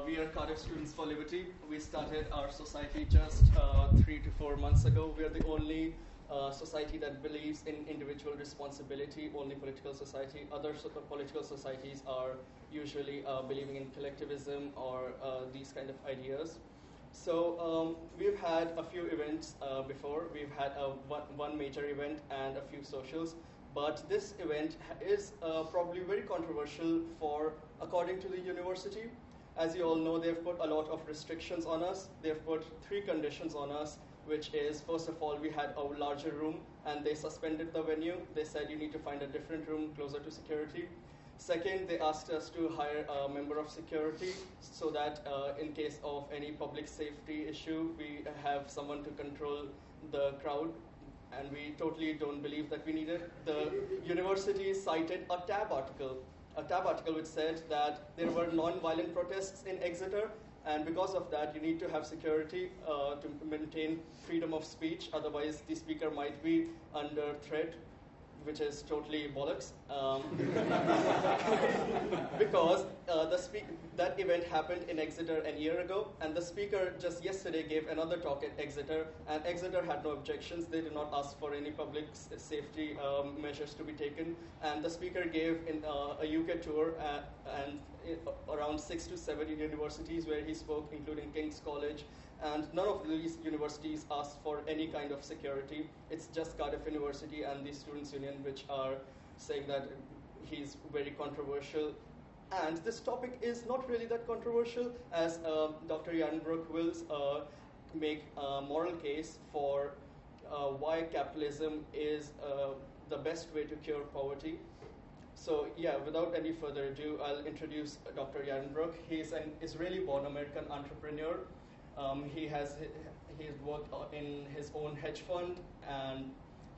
We are Cardiff Students for Liberty. We started our society just 3 to 4 months ago. We are the only society that believes in individual responsibility, only political society. Other political societies are usually believing in collectivism or these kind of ideas. So we've had a few events before. We've had one major event and a few socials. But this event is probably very controversial according to the university. As you all know, they've put a lot of restrictions on us. They've put 3 conditions on us, which is, first of all, we had a larger room, and they suspended the venue. They said you need to find a different room closer to security. Second, they asked us to hire a member of security so that in case of any public safety issue, we have someone to control the crowd. And we totally don't believe that we need it. The university cited a tab article which said that there were non-violent protests in Exeter, and because of that, you need to have security to maintain freedom of speech. Otherwise, the speaker might be under threat, which is totally bollocks. Because that event happened in Exeter a year ago, and the speaker just yesterday gave another talk at Exeter, and Exeter had no objections. They did not ask for any public safety measures to be taken, and the speaker gave a UK tour and around 6 to 7 universities where he spoke, including King's College, and none of these universities asked for any kind of security. It's just Cardiff University and the Students' Union which are saying that he's very controversial. And this topic is not really that controversial, as Dr. Yaron Brook will make a moral case for why capitalism is the best way to cure poverty. So yeah, without any further ado, I'll introduce Dr. Yaron Brook. He's an Israeli-born American entrepreneur. He's worked in his own hedge fund, and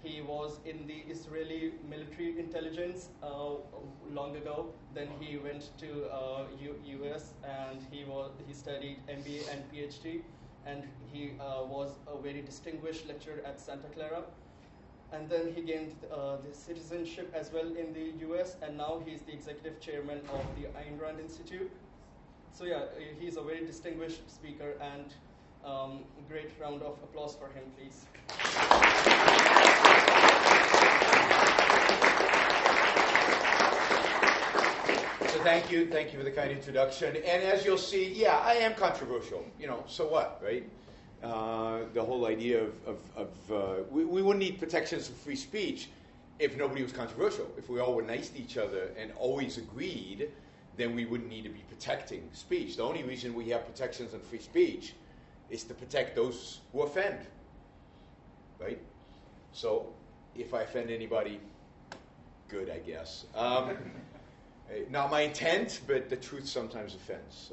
he was in the Israeli military intelligence long ago. Then he went to US and he studied MBA and PhD, and he was a very distinguished lecturer at Santa Clara. And then he gained the citizenship as well in the US, and now he's the executive chairman of the Ayn Rand Institute. So yeah, he's a very distinguished speaker, and great round of applause for him, please. So thank you for the kind introduction. And as you'll see, yeah, I am controversial. So what, right? The whole idea of we wouldn't need protections of free speech if nobody was controversial. If we all were nice to each other and always agreed, then we wouldn't need to be protecting speech. The only reason we have protections on free speech is to protect those who offend, right? So if I offend anybody, good, I guess. Not my intent, but the truth sometimes offends,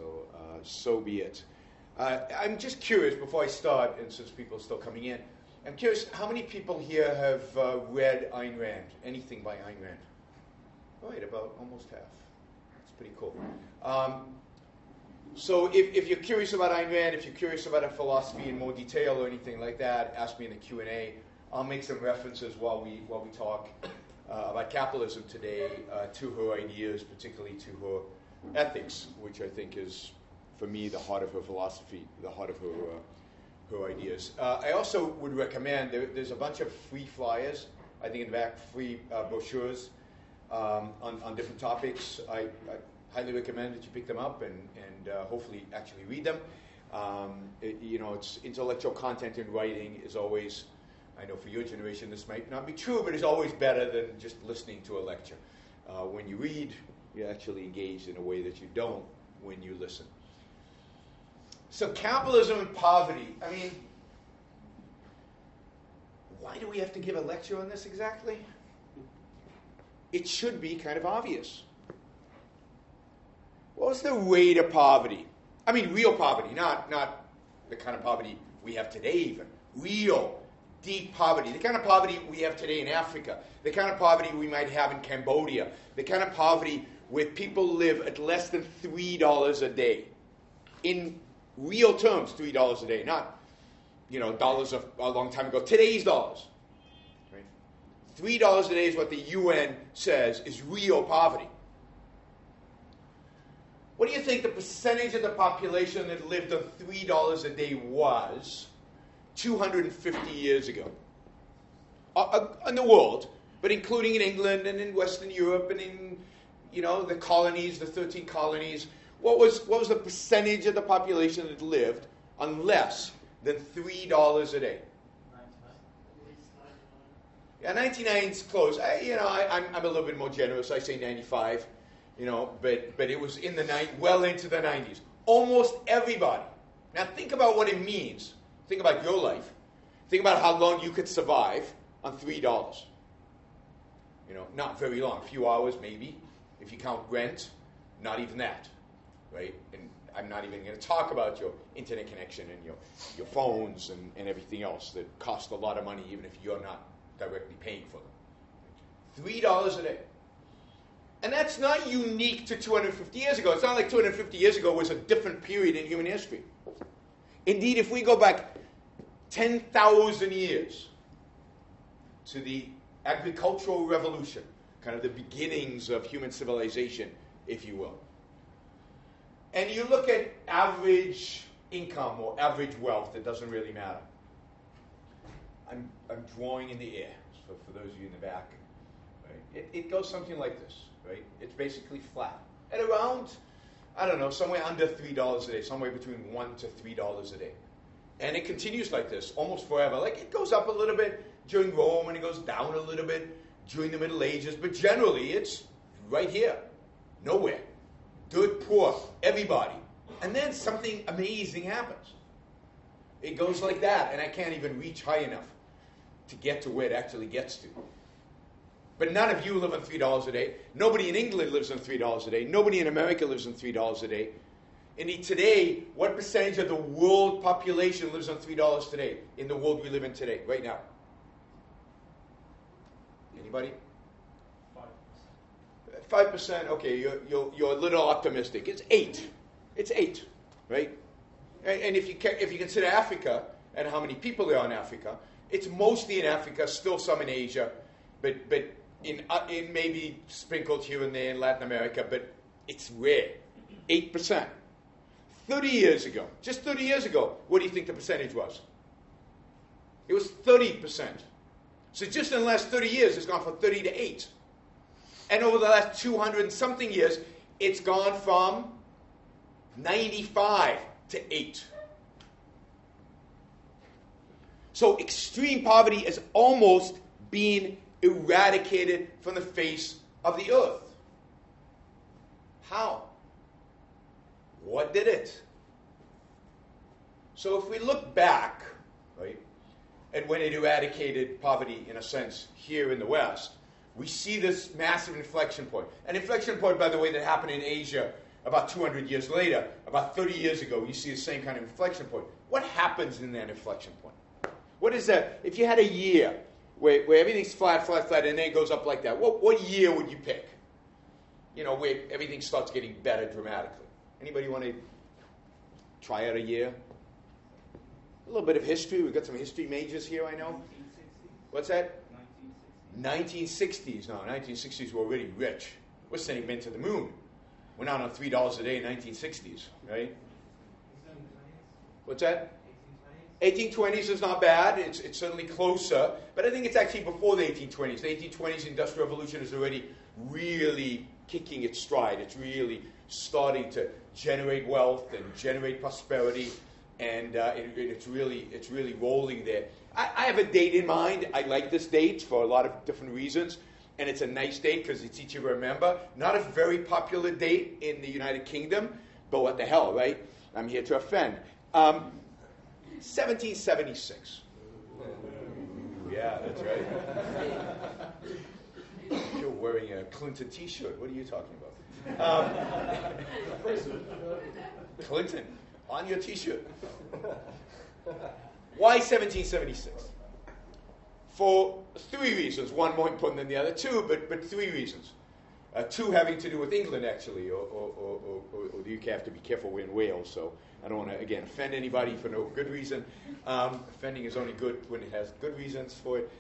so be it. I'm just curious, before I start, and since people are still coming in, I'm curious, how many people here have read Ayn Rand, anything by Ayn Rand? Right, about almost half. Pretty cool. So if you're curious about Ayn Rand, if you're curious about her philosophy in more detail or anything like that, ask me in the Q&A. I'll make some references while we talk about capitalism today to her ideas, particularly to her ethics, which I think is, for me, the heart of her philosophy, the heart of her ideas. I also would recommend, there's a bunch of free flyers, I think in the back, free brochures on different topics. I highly recommend that you pick them up and hopefully actually read them. It's intellectual content in writing is always, I know for your generation this might not be true, but it's always better than just listening to a lecture. When you read, you're actually engaged in a way that you don't when you listen. So capitalism and poverty. I mean, why do we have to give a lecture on this exactly? It should be kind of obvious. What's the rate of poverty? I mean, real poverty, not the kind of poverty we have today even. Real, deep poverty. The kind of poverty we have today in Africa. The kind of poverty we might have in Cambodia. The kind of poverty where people live at less than $3 a day. In real terms, $3 a day. Not, dollars of a long time ago. Today's dollars. $3 a day is what the UN says is real poverty. what do you think the percentage of the population that lived on $3 a day was 250 years ago? In the world, but including in England and in Western Europe and in, the colonies, the 13 colonies. What was the percentage of the population that lived on less than $3 a day? 99. Yeah, 99 is close. I'm a little bit more generous. I say 95. But it was well into the 90s. Almost everybody. Now think about what it means. Think about your life. Think about how long you could survive on $3. Not very long. A few hours maybe. If you count rent, not even that. Right? And I'm not even going to talk about your internet connection and your phones and everything else that cost a lot of money even if you're not directly paying for them. $3 a day. And that's not unique to 250 years ago. It's not like 250 years ago was a different period in human history. Indeed, if we go back 10,000 years to the agricultural revolution, kind of the beginnings of human civilization, if you will, and you look at average income or average wealth, it doesn't really matter. I'm drawing in the air, so for those of you in the back. Right? It goes something like this. Right? It's basically flat. At around, somewhere under $3 a day, somewhere between $1 to $3 a day. And it continues like this almost forever. Like it goes up a little bit during Rome and it goes down a little bit during the Middle Ages, but generally it's right here. Nowhere. Good, poor, everybody. And then something amazing happens. It goes like that, and I can't even reach high enough to get to where it actually gets to. But none of you live on $3 a day. Nobody in England lives on $3 a day. Nobody in America lives on $3 a day. Indeed, today, what percentage of the world population lives on $3 today in the world we live in today, right now? Anybody? 5%. 5%. Okay, you're a little optimistic. It's 8. It's 8, right? And if you consider Africa and how many people there are in Africa, it's mostly in Africa, still some in Asia, but in maybe sprinkled here and there in Latin America, but it's rare. 8%. 30 years ago, just 30 years ago, what do you think the percentage was? It was 30%. So just in the last 30 years, it's gone from 30 to 8. And over the last 200 and something years, it's gone from 95 to 8. So extreme poverty has almost been eradicated from the face of the earth. How? What did it? So if we look back, right, at when it eradicated poverty, in a sense, here in the West, we see this massive inflection point. An inflection point, by the way, that happened in Asia about 200 years later. About 30 years ago, you see the same kind of inflection point. What happens in that inflection point? What is that? If you had a year where everything's flat, and then it goes up like that, what year would you pick? Where everything starts getting better dramatically. Anybody want to try out a year? A little bit of history. We've got some history majors here, I know. 1960s. What's that? 1960s. No, 1960s were already rich. We're sending men to the moon. We're not on $3 a day in 1960s, right? What's that? 1820s is not bad. It's certainly closer. But I think it's actually before the 1820s. The 1820s Industrial Revolution is already really kicking its stride. It's really starting to generate wealth and generate prosperity. And it's really rolling there. I have a date in mind. I like this date for a lot of different reasons. And it's a nice date because it's easy to remember. Not a very popular date in the United Kingdom, but what the hell, right? I'm here to offend. 1776. Yeah, that's right. You're wearing a Clinton t-shirt. What are you talking about? Clinton, on your t-shirt. Why 1776? For 3 reasons. One more important than the other. Two, but 3 reasons. 2 having to do with England, actually, or the UK have to be careful. We're in Wales, so I don't want to, again, offend anybody for no good reason. Offending is only good when it has good reasons for it.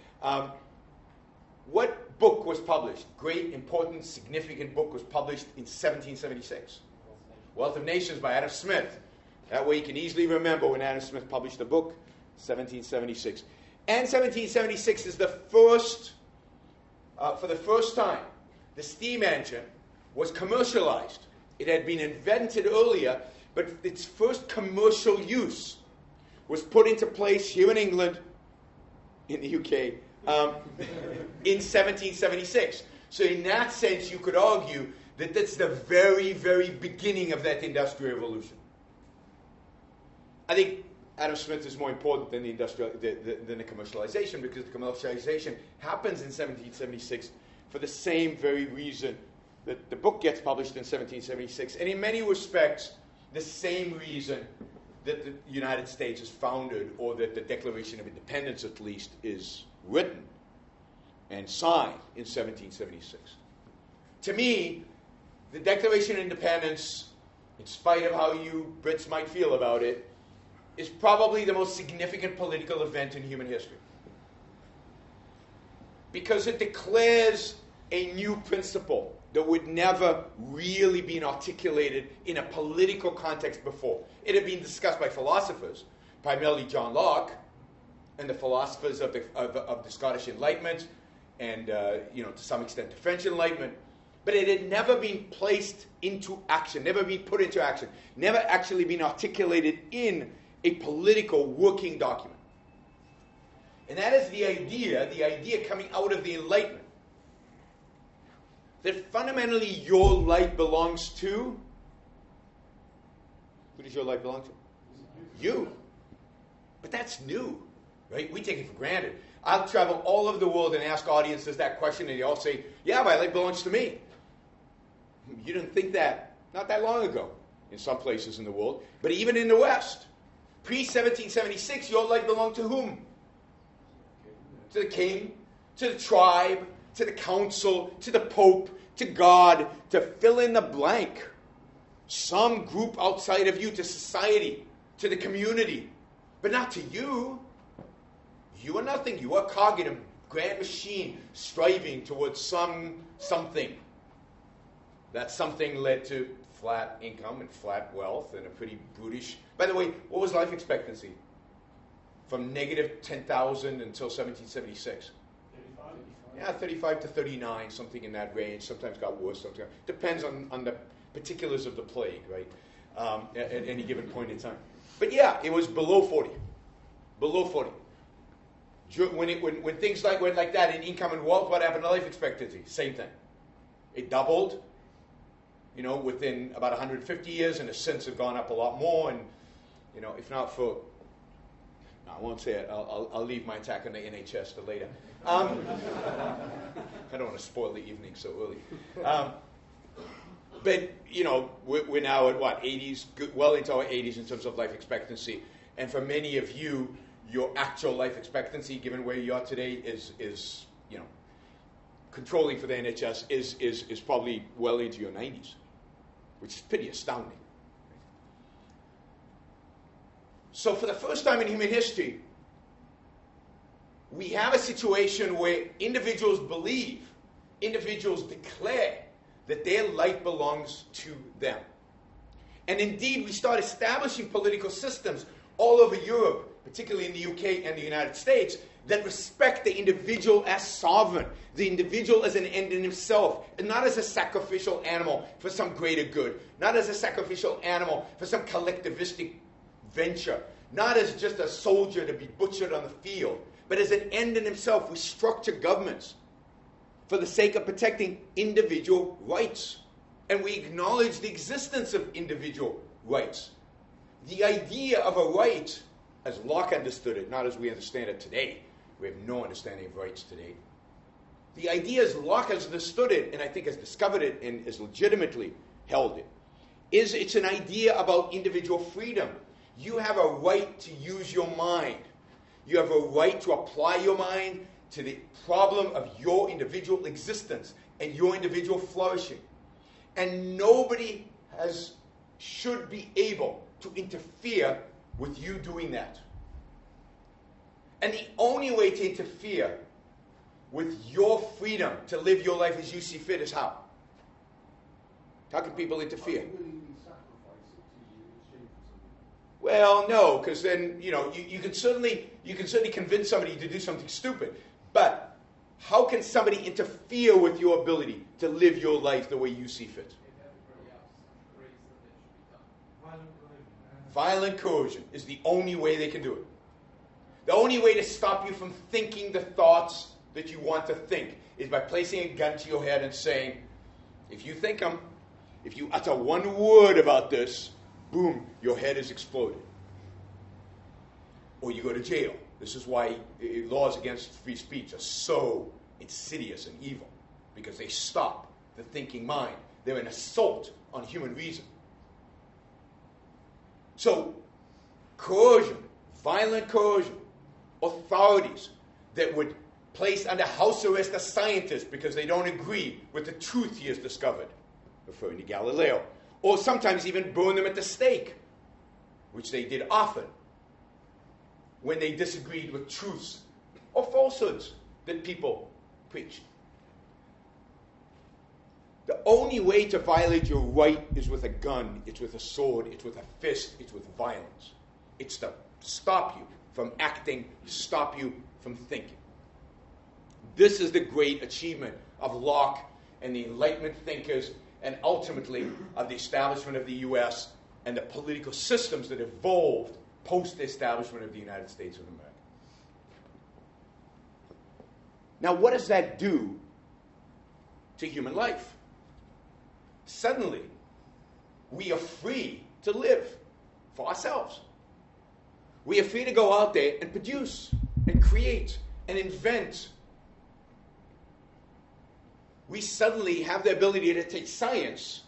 What book was published? Great, important, significant book was published in 1776. Wealth of Nations by Adam Smith. That way you can easily remember when Adam Smith published the book, 1776. And 1776 is the first, for the first time, the steam engine was commercialized. It had been invented earlier, but its first commercial use was put into place here in England, in the UK, in 1776. So in that sense, you could argue that that's the very, very beginning of that Industrial Revolution. I think Adam Smith is more important than the commercialization, because the commercialization happens in 1776 for the same very reason that the book gets published in 1776, and in many respects, the same reason that the United States is founded, or that the Declaration of Independence, at least, is written and signed in 1776. To me, the Declaration of Independence, in spite of how you Brits might feel about it, is probably the most significant political event in human history. Because it declares a new principle that would never really been articulated in a political context before. It had been discussed by philosophers, primarily John Locke, and the philosophers of the Scottish Enlightenment, and to some extent the French Enlightenment, but it had never been placed into action, never been put into action, never actually been articulated in a political working document. And that is the idea coming out of the Enlightenment, that fundamentally your life belongs to, who does your life belong to? You. But that's new, right? We take it for granted. I'll travel all over the world and ask audiences that question, and they all say, yeah, my life belongs to me. You didn't think that not that long ago in some places in the world, but even in the West. Pre-1776, your life belonged to whom? To the king, to the tribe, to the council, to the pope, to God, to fill in the blank. Some group outside of you, to society, to the community, but not to you. You are nothing. You are a cog in a grand machine striving towards something. That something led to flat income and flat wealth and a pretty brutish... By the way, what was life expectancy? From negative 10,000 until 1776. 35? Yeah, 35 to 39, something in that range. Sometimes got worse. Sometimes depends on the particulars of the plague, right? At any given point in time. But yeah, it was below 40. Below 40. When things went like that in income and wealth, what happened to life expectancy? Same thing. It doubled, within about 150 years, and has since have gone up a lot more. And, if not for... I won't say it. I'll leave my attack on the NHS to later. I don't want to spoil the evening so early. But, we're now at, 80s, well into our 80s in terms of life expectancy. And for many of you, your actual life expectancy, given where you are today, is controlling for the NHS, is probably well into your 90s, which is pretty astounding. So for the first time in human history, we have a situation where individuals believe, individuals declare that their life belongs to them. And indeed, we start establishing political systems all over Europe, particularly in the UK and the United States, that respect the individual as sovereign, the individual as an end in himself, and not as a sacrificial animal for some greater good, not as a sacrificial animal for some collectivistic venture, not as just a soldier to be butchered on the field, but as an end in himself. We structure governments for the sake of protecting individual rights, and we acknowledge the existence of individual rights. The idea of a right, as Locke understood it, not as we understand it today, we have no understanding of rights today. The idea as Locke has understood it, and I think has discovered it and has legitimately held it, is it's an idea about individual freedom. You have a right to use your mind. You have a right to apply your mind to the problem of your individual existence and your individual flourishing. And nobody should be able to interfere with you doing that. And the only way to interfere with your freedom to live your life as you see fit is how? How can people interfere? Well, no, because then, you can certainly convince somebody to do something stupid. But how can somebody interfere with your ability to live your life the way you see fit? Violent coercion is the only way they can do it. The only way to stop you from thinking the thoughts that you want to think is by placing a gun to your head and saying, if you think them, if you utter one word about this, boom, your head is exploded. Or you go to jail. This is why laws against free speech are so insidious and evil, because they stop the thinking mind. They're an assault on human reason. So, coercion, violent coercion, authorities that would place under house arrest a scientist because they don't agree with the truth he has discovered, referring to Galileo, or sometimes even burn them at the stake, which they did often when they disagreed with truths or falsehoods that people preached. The only way to violate your right is with a gun, it's with a sword, it's with a fist, it's with violence. It's to stop you from acting, stop you from thinking. This is the great achievement of Locke and the Enlightenment thinkers, and ultimately of the establishment of the U.S. and the political systems that evolved post the establishment of the United States of America. Now, what does that do to human life? Suddenly, we are free to live for ourselves. We are free to go out there and produce and create and invent. We suddenly have the ability to take science,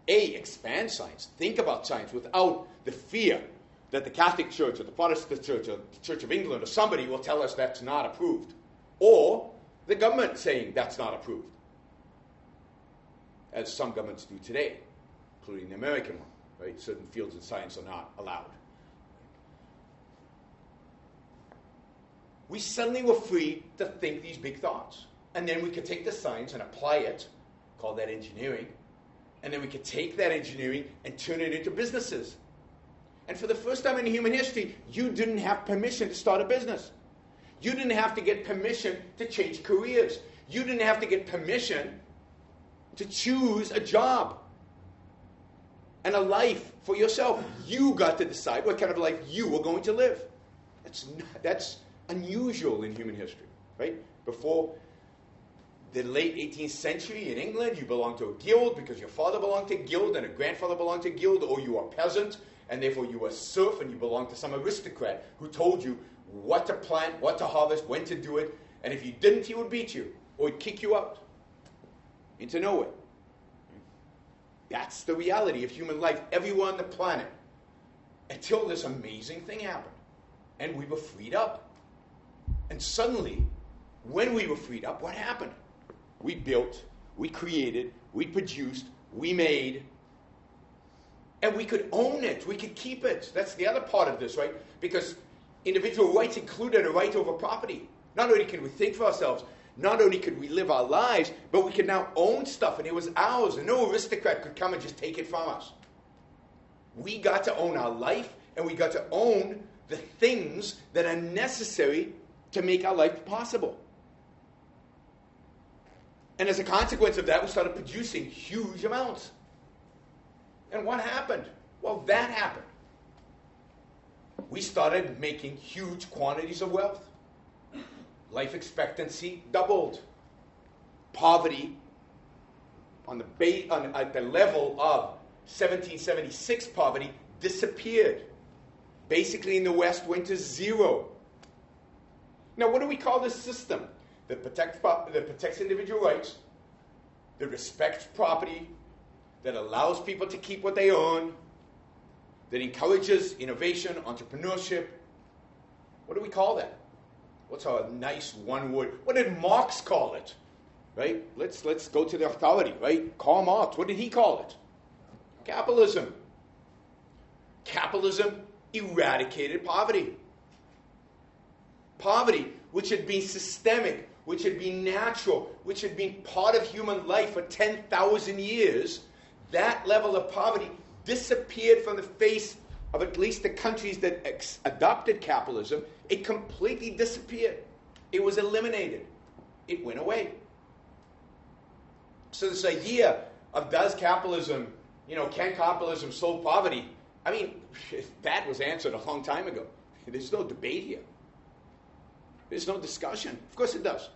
expand science, think about science without the fear that the Catholic Church or the Protestant Church or the Church of England or somebody will tell us that's not approved. Or the government saying that's not approved. As some governments do today, including the American one, right? Certain fields of science are not allowed. We suddenly were free to think these big thoughts. And then we could take the science and apply it, call that engineering, and then we could take that engineering and turn it into businesses. And for the first time in human history, you didn't have permission to start a business. You didn't have to get permission to change careers. You didn't have to get permission to choose a job and a life for yourself. You got to decide what kind of life you were going to live. That's unusual in human history, right? Before the late 18th century in England, you belonged to a guild because your father belonged to a guild and a grandfather belonged to a guild, or you were a peasant, and therefore you were a serf and you belonged to some aristocrat who told you what to plant, what to harvest, when to do it, and if you didn't, he would beat you or he'd kick you out into nowhere. That's the reality of human life everywhere on the planet until this amazing thing happened. And we were freed up. And suddenly, when we were freed up, what happened? We built, we created, we produced, we made, and we could own it, we could keep it. That's the other part of this, right? Because individual rights included a right over property. Not only can we think for ourselves, not only could we live our lives, but we could now own stuff, and it was ours, and no aristocrat could come and just take it from us. We got to own our life, and we got to own the things that are necessary to make our life possible. And as a consequence of that, we started producing huge amounts. And what happened? Well, that happened. We started making huge quantities of wealth. Life expectancy doubled. Poverty at the level of 1776 poverty disappeared. Basically in the West went to zero. Now what do we call this system that protects individual rights, that respects property, that allows people to keep what they own, that encourages innovation, entrepreneurship? What do we call that? What's a nice one word? What did Marx call it? Right? Let's go to the authority, right? Karl Marx, what did he call it? Capitalism. Capitalism eradicated poverty. Poverty, which had been systemic, which had been natural, which had been part of human life for 10,000 years, that level of poverty disappeared from the face of at least the countries that adopted capitalism, it completely disappeared. It was eliminated. It went away. So this idea of does capitalism, can capitalism solve poverty? I mean, that was answered a long time ago. There's no debate here. There's no discussion. Of course it does.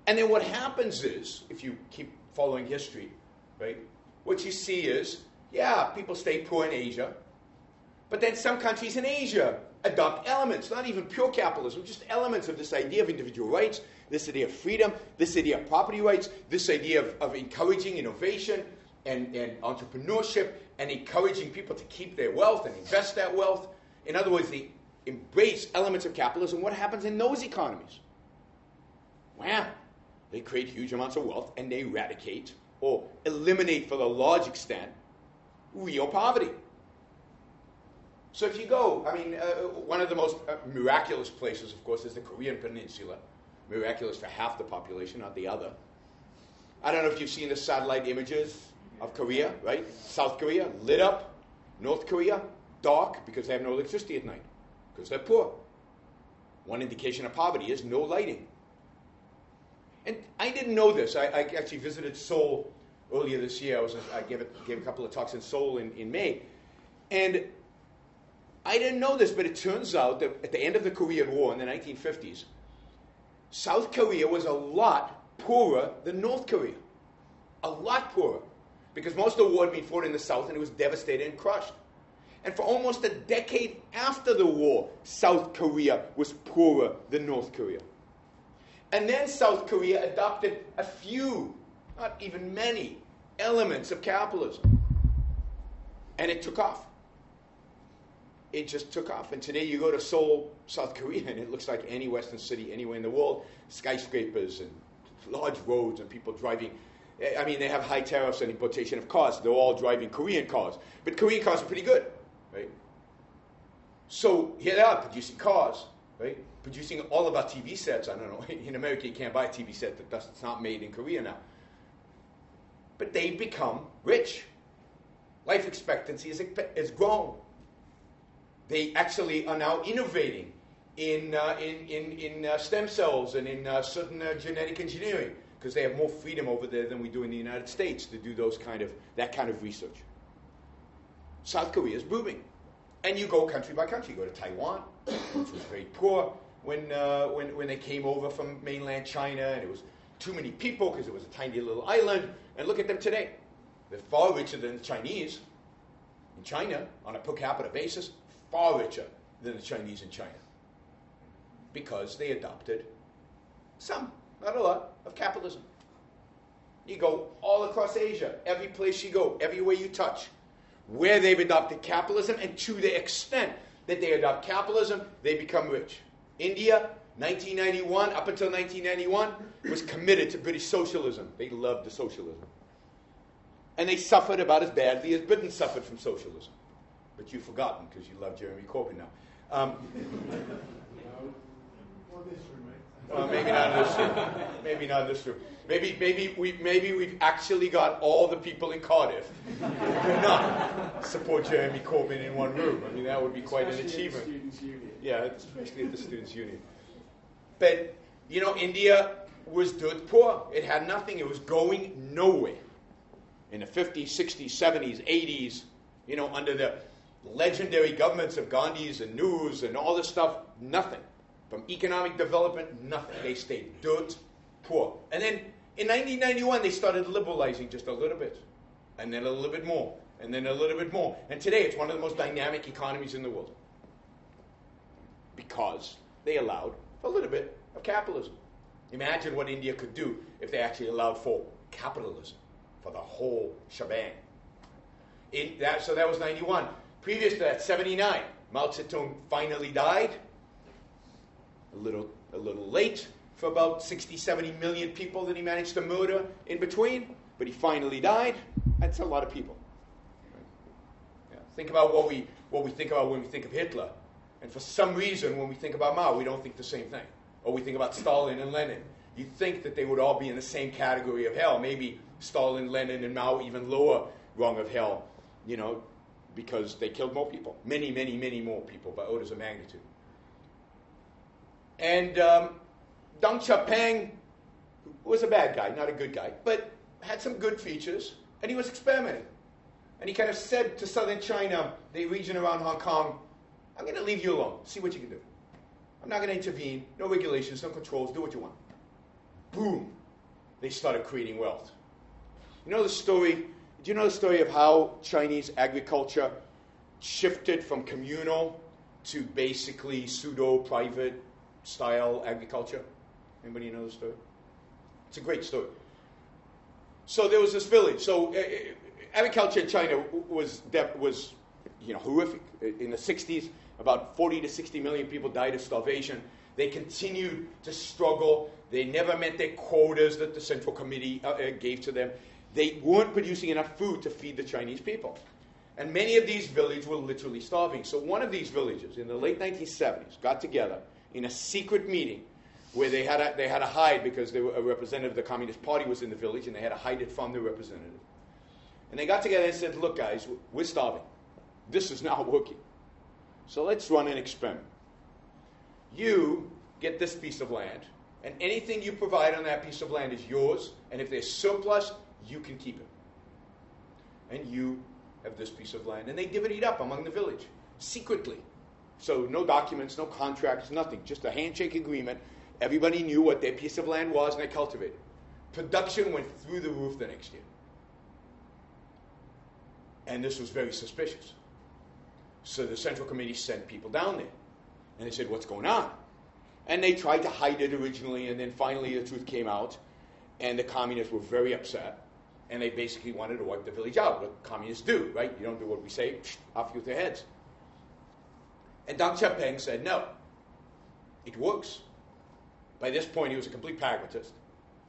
And then what happens is, if you keep following history, right, what you see is, people stay poor in Asia, but then some countries in Asia adopt elements, not even pure capitalism, just elements of this idea of individual rights, this idea of freedom, this idea of property rights, this idea of encouraging innovation and entrepreneurship and encouraging people to keep their wealth and invest that wealth. In other words, they embrace elements of capitalism. What happens in those economies? Well, they create huge amounts of wealth and they eradicate or eliminate, for the large extent, real poverty. So if you go, one of the most miraculous places, of course, is the Korean Peninsula. Miraculous for half the population, not the other. I don't know if you've seen the satellite images of Korea, right? South Korea, lit up. North Korea, dark, because they have no electricity at night, because they're poor. One indication of poverty is no lighting. And I didn't know this. I actually visited Seoul earlier this year. I gave a couple of talks in Seoul in May. And I didn't know this, but it turns out that at the end of the Korean War in the 1950s, South Korea was a lot poorer than North Korea. A lot poorer. Because most of the war had been fought in the South and it was devastated and crushed. And for almost a decade after the war, South Korea was poorer than North Korea. And then South Korea adopted a few, not even many, elements of capitalism. And it took off. It just took off. And today you go to Seoul, South Korea, and it looks like any Western city anywhere in the world. Skyscrapers and large roads and people driving. I mean, they have high tariffs and importation of cars. They're all driving Korean cars. But Korean cars are pretty good, right? So here they are producing cars, right? Producing all of our TV sets. I don't know. In America, you can't buy a TV set that's not made in Korea now. But they've become rich. Life expectancy is grown. They actually are now innovating in stem cells and in certain genetic engineering, because they have more freedom over there than we do in the United States to do that kind of research. South Korea is booming. And you go country by country. You go to Taiwan, which was very poor when they came over from mainland China, and it was too many people because it was a tiny little island. And look at them today. They're far richer than the Chinese in China on a per capita basis, far richer than the Chinese in China, because they adopted some, not a lot, of capitalism. You go all across Asia, every place you go, everywhere you touch, where they've adopted capitalism, and to the extent that they adopt capitalism, they become rich. India, 1991, up until 1991, was committed to British socialism. They loved the socialism. And they suffered about as badly as Britain suffered from socialism. But you've forgotten because you love Jeremy Corbyn now. Well, maybe not in this room. Maybe not in this room. Maybe we've actually got all the people in Cardiff who do not support Jeremy Corbyn in one room. I mean, that would be quite an achievement. Yeah, especially at the Students' Union. But, India was dirt poor. It had nothing. It was going nowhere. In the 50s, 60s, 70s, 80s, under the legendary governments of Gandhi's and News and all this stuff, nothing. From economic development, nothing. They stayed dirt poor. And then in 1991, they started liberalizing just a little bit. And then a little bit more. And then a little bit more. And today, it's one of the most dynamic economies in the world. Because they allowed a little bit of capitalism. Imagine what India could do if they actually allowed for capitalism, for the whole shebang. So that was 91. Previous to that, 79, Mao Zedong finally died. A little late for about 60, 70 million people that he managed to murder in between, but he finally died. That's a lot of people. Yeah. Think about what we think about when we think of Hitler. And for some reason, when we think about Mao, we don't think the same thing. Or we think about Stalin and Lenin. You think that they would all be in the same category of hell. Maybe Stalin, Lenin, and Mao even lower rung of hell. because they killed more people. Many, many, many more people by orders of magnitude. And Deng Xiaoping was a bad guy, not a good guy, but had some good features, and he was experimenting. And he kind of said to southern China, the region around Hong Kong, I'm going to leave you alone, see what you can do. I'm not going to intervene, no regulations, no controls, do what you want. Boom, they started creating wealth. You know the story, do you know the story of how Chinese agriculture shifted from communal to basically pseudo-private style agriculture? Anybody know the story? It's a great story. So there was this village. So agriculture in China was horrific. In the 60s, about 40 to 60 million people died of starvation. They continued to struggle. They never met their quotas that the Central Committee gave to them. They weren't producing enough food to feed the Chinese people. And many of these villages were literally starving. So one of these villages in the late 1970s got together in a secret meeting where they had to hide because a representative of the Communist Party was in the village and they had to hide it from the representative. And they got together and said, look guys, we're starving. This is not working. So let's run an experiment. You get this piece of land, and anything you provide on that piece of land is yours, and if there's surplus, you can keep it. And you have this piece of land. And they divvied it up among the village, secretly. So no documents, no contracts, nothing. Just a handshake agreement. Everybody knew what their piece of land was, and they cultivated. Production went through the roof the next year. And this was very suspicious. So the Central Committee sent people down there. And they said, what's going on? And they tried to hide it originally, and then finally the truth came out. And the communists were very upset. And they basically wanted to wipe the village out, what communists do, right? You don't do what we say, off you with their heads. And Deng Xiaoping said, no, it works. By this point, he was a complete pragmatist.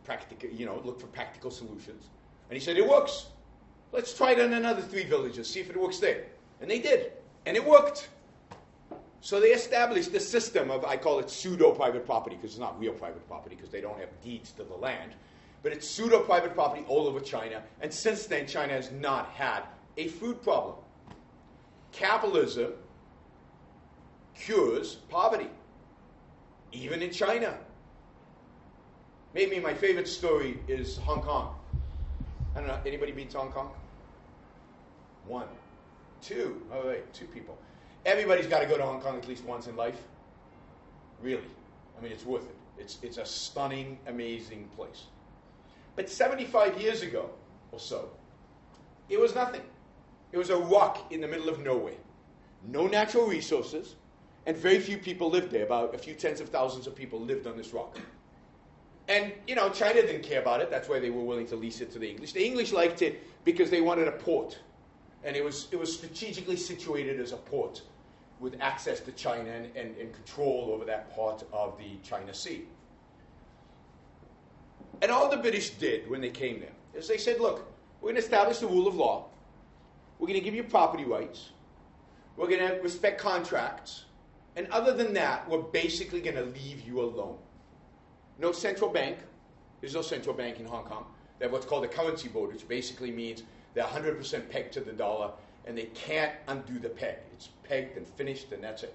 Looked for practical solutions. And he said, it works. Let's try it on another 3 villages, see if it works there. And they did. And it worked. So they established a system of, I call it pseudo-private property, because it's not real private property, because they don't have deeds to the land. But it's pseudo-private property all over China. And since then, China has not had a food problem. Capitalism cures poverty, even in China. Maybe my favorite story is Hong Kong. I don't know, anybody been to Hong Kong? 1, 2, all right, 2 people. Everybody's got to go to Hong Kong at least once in life. Really. I mean, it's worth it. It's a stunning, amazing place. But 75 years ago or so, it was nothing. It was a rock in the middle of nowhere. No natural resources, and very few people lived there. About a few tens of thousands of people lived on this rock. And, China didn't care about it. That's why they were willing to lease it to the English. The English liked it because they wanted a port. And it was strategically situated as a port with access to China and control over that part of the China Sea. And all the British did when they came there is they said, look, we're going to establish the rule of law. We're going to give you property rights. We're going to respect contracts. And other than that, we're basically going to leave you alone. No central bank. There's no central bank in Hong Kong. They have what's called a currency board, which basically means they're 100% pegged to the dollar, and they can't undo the peg. It's pegged and finished, and that's it.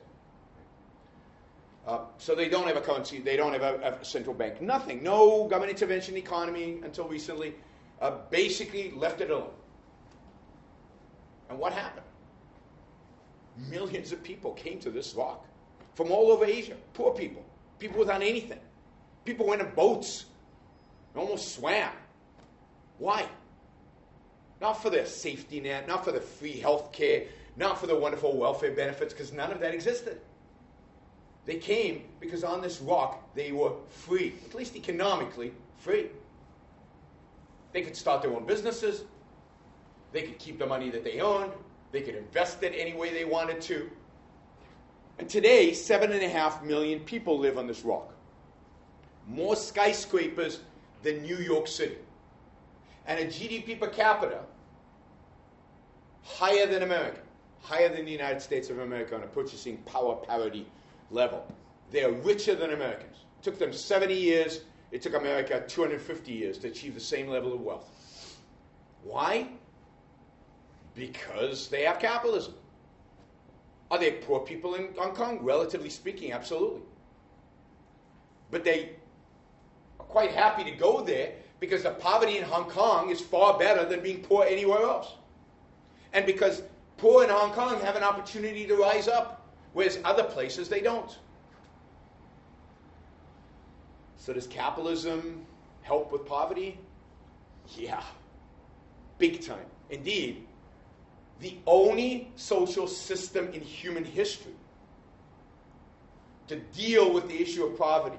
So they don't have a currency. They don't have a central bank. Nothing. No government intervention in the economy until recently. Basically left it alone. And what happened? Millions of people came to this rock from all over Asia. Poor people. People without anything. People went in boats. Almost swam. Why? Not for the safety net, not for the free health care, not for the wonderful welfare benefits, because none of that existed. They came because on this rock they were free, at least economically free. They could start their own businesses. They could keep the money that they owned. They could invest it any way they wanted to. And today, 7.5 million people live on this rock. More skyscrapers than New York City. And a GDP per capita higher than America, higher than the United States of America on a purchasing power parity level. They are richer than Americans. It took them 70 years. It took America 250 years to achieve the same level of wealth. Why? Because they have capitalism. Are there poor people in Hong Kong? Relatively speaking, absolutely. But they are quite happy to go there because the poverty in Hong Kong is far better than being poor anywhere else. And because poor in Hong Kong have an opportunity to rise up, whereas other places they don't. So does capitalism help with poverty? Yeah, big time. Indeed, the only social system in human history to deal with the issue of poverty,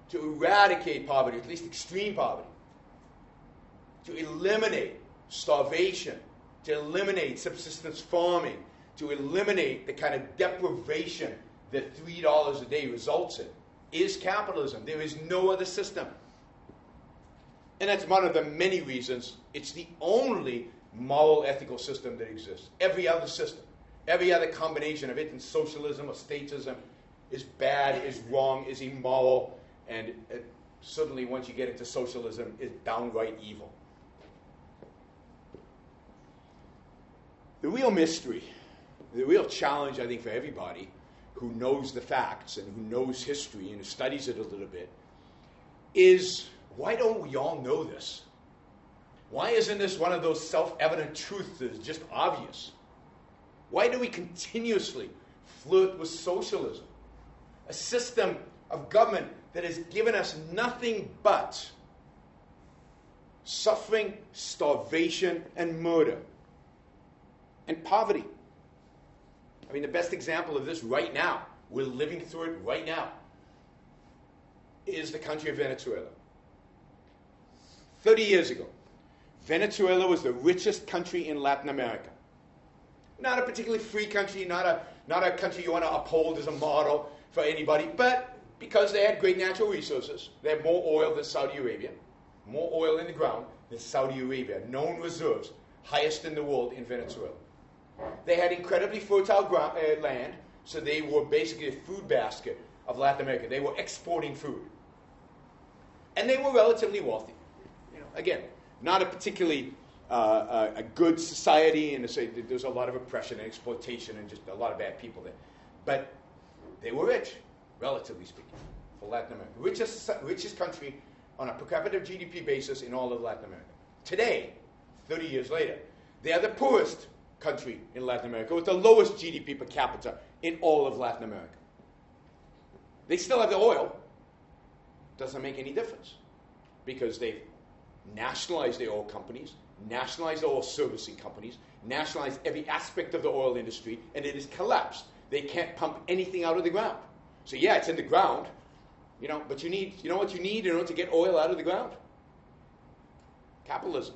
to eradicate poverty, at least extreme poverty, to eliminate starvation, to eliminate subsistence farming, to eliminate the kind of deprivation that $3 a day results in, is capitalism. There is no other system. And that's one of the many reasons it's the only moral, ethical system that exists. Every other system, every other combination of it in socialism or statism is bad, is wrong, is immoral, and certainly once you get into socialism, is downright evil. The real mystery, the real challenge, I think, for everybody who knows the facts and who knows history and who studies it a little bit is, why don't we all know this? Why isn't this one of those self-evident truths that is just obvious? Why do we continuously flirt with socialism? A system of government that has given us nothing but suffering, starvation, and murder, and poverty. I mean, the best example of this right now, we're living through it right now, is the country of Venezuela. 30 years ago, Venezuela was the richest country in Latin America. Not a particularly free country, not a country you want to uphold as a model for anybody, but because they had great natural resources, they had more oil than Saudi Arabia, more oil in the ground than Saudi Arabia, known reserves, highest in the world in Venezuela. They had incredibly fertile land, so they were basically a food basket of Latin America. They were exporting food. And they were relatively wealthy. Again, not a particularly a good society, and there's a lot of oppression and exploitation and just a lot of bad people there. But they were rich, relatively speaking, for Latin America. Richest country on a per capita GDP basis in all of Latin America. Today, 30 years later, they are the poorest country in Latin America with the lowest GDP per capita in all of Latin America. They still have the oil. Doesn't make any difference because they've nationalized the oil companies, nationalized the oil servicing companies, nationalized every aspect of the oil industry, and it has collapsed. They can't pump anything out of the ground. So yeah, it's in the ground, but you know what you need in order to get oil out of the ground? Capitalism.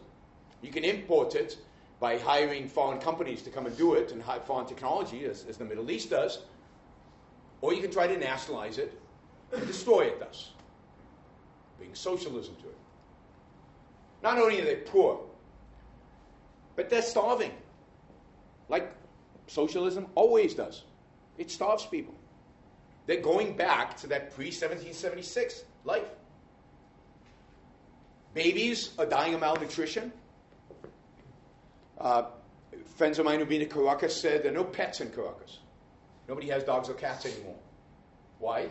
You can import it by hiring foreign companies to come and do it and hire foreign technology, as the Middle East does, or you can try to nationalize it and destroy it thus, bring socialism to it. Not only are they poor, but they're starving, like socialism always does. It starves people. They're going back to that pre-1776 life. Babies are dying of malnutrition. Friends of mine who've been to Caracas said there are no pets in Caracas. Nobody has dogs or cats anymore. Why?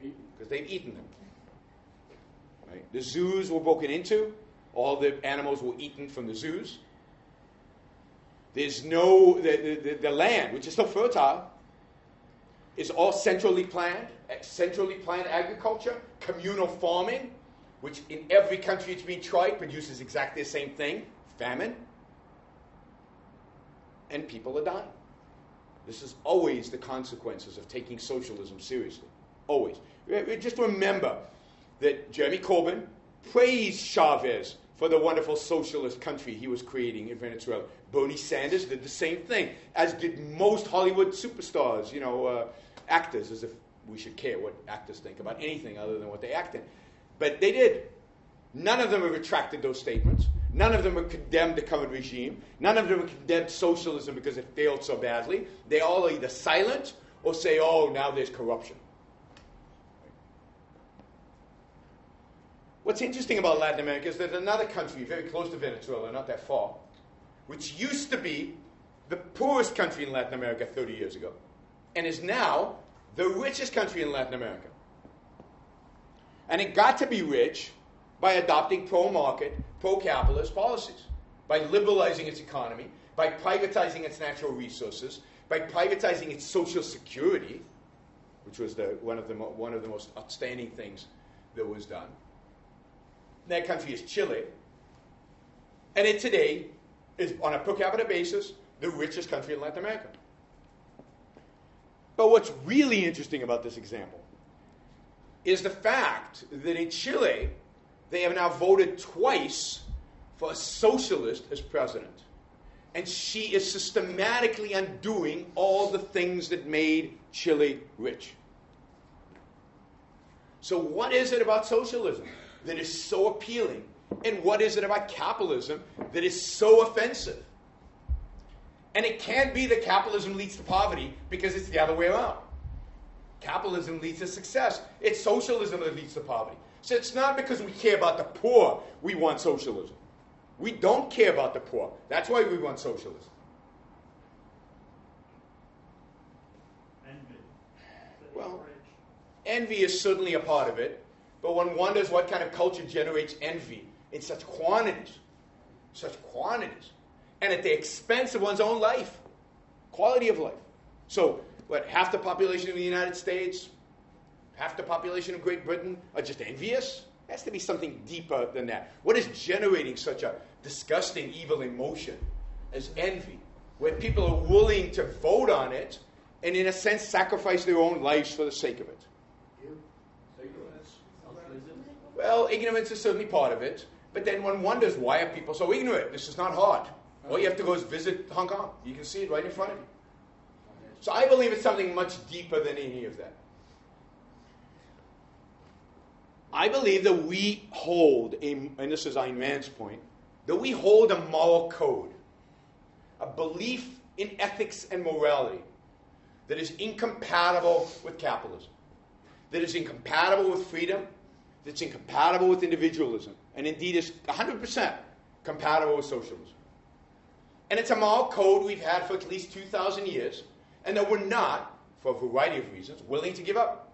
Because they've eaten them. Right? The zoos were broken into. All the animals were eaten from the zoos. There's no, the land, which is still fertile, is all centrally planned agriculture, communal farming, which in every country it's been tried produces exactly the same thing, famine, and people are dying. This is always the consequences of taking socialism seriously. Always. Just remember that Jeremy Corbyn praised Chavez for the wonderful socialist country he was creating in Venezuela. Bernie Sanders did the same thing, as did most Hollywood superstars, actors, as if we should care what actors think about anything other than what they act in. But they did. None of them have retracted those statements. None of them have condemned the current regime. None of them have condemned socialism because it failed so badly. They all are either silent or say, oh, now there's corruption. What's interesting about Latin America is that another country very close to Venezuela, not that far, which used to be the poorest country in Latin America 30 years ago, and is now the richest country in Latin America. And it got to be rich by adopting pro-market, pro-capitalist policies, by liberalizing its economy, by privatizing its natural resources, by privatizing its social security, which was one of the most outstanding things that was done. That country is Chile, and it today is, on a per capita basis, the richest country in Latin America. But what's really interesting about this example is the fact that in Chile, they have now voted twice for a socialist as president. And she is systematically undoing all the things that made Chile rich. So what is it about socialism that is so appealing? And what is it about capitalism that is so offensive? And it can't be that capitalism leads to poverty, because it's the other way around. Capitalism leads to success. It's socialism that leads to poverty. So it's not because we care about the poor we want socialism. We don't care about the poor. That's why we want socialism. Envy. Well, envy is certainly a part of it, but one wonders what kind of culture generates envy in such quantities. And at the expense of one's own life, quality of life. So, half the population of the United States, half the population of Great Britain are just envious? There has to be something deeper than that. What is generating such a disgusting, evil emotion as envy, where people are willing to vote on it and, in a sense, sacrifice their own lives for the sake of it? Well, ignorance is certainly part of it, but then one wonders, why are people so ignorant? This is not hard. All you have to go is visit Hong Kong. You can see it right in front of you. So I believe it's something much deeper than any of that. I believe that we hold, and this is Ayn Rand's point, that we hold a moral code, a belief in ethics and morality that is incompatible with capitalism, that is incompatible with freedom, that's incompatible with individualism, and indeed is 100% compatible with socialism. And it's a moral code we've had for at least 2,000 years, and that we're not, for a variety of reasons, willing to give up.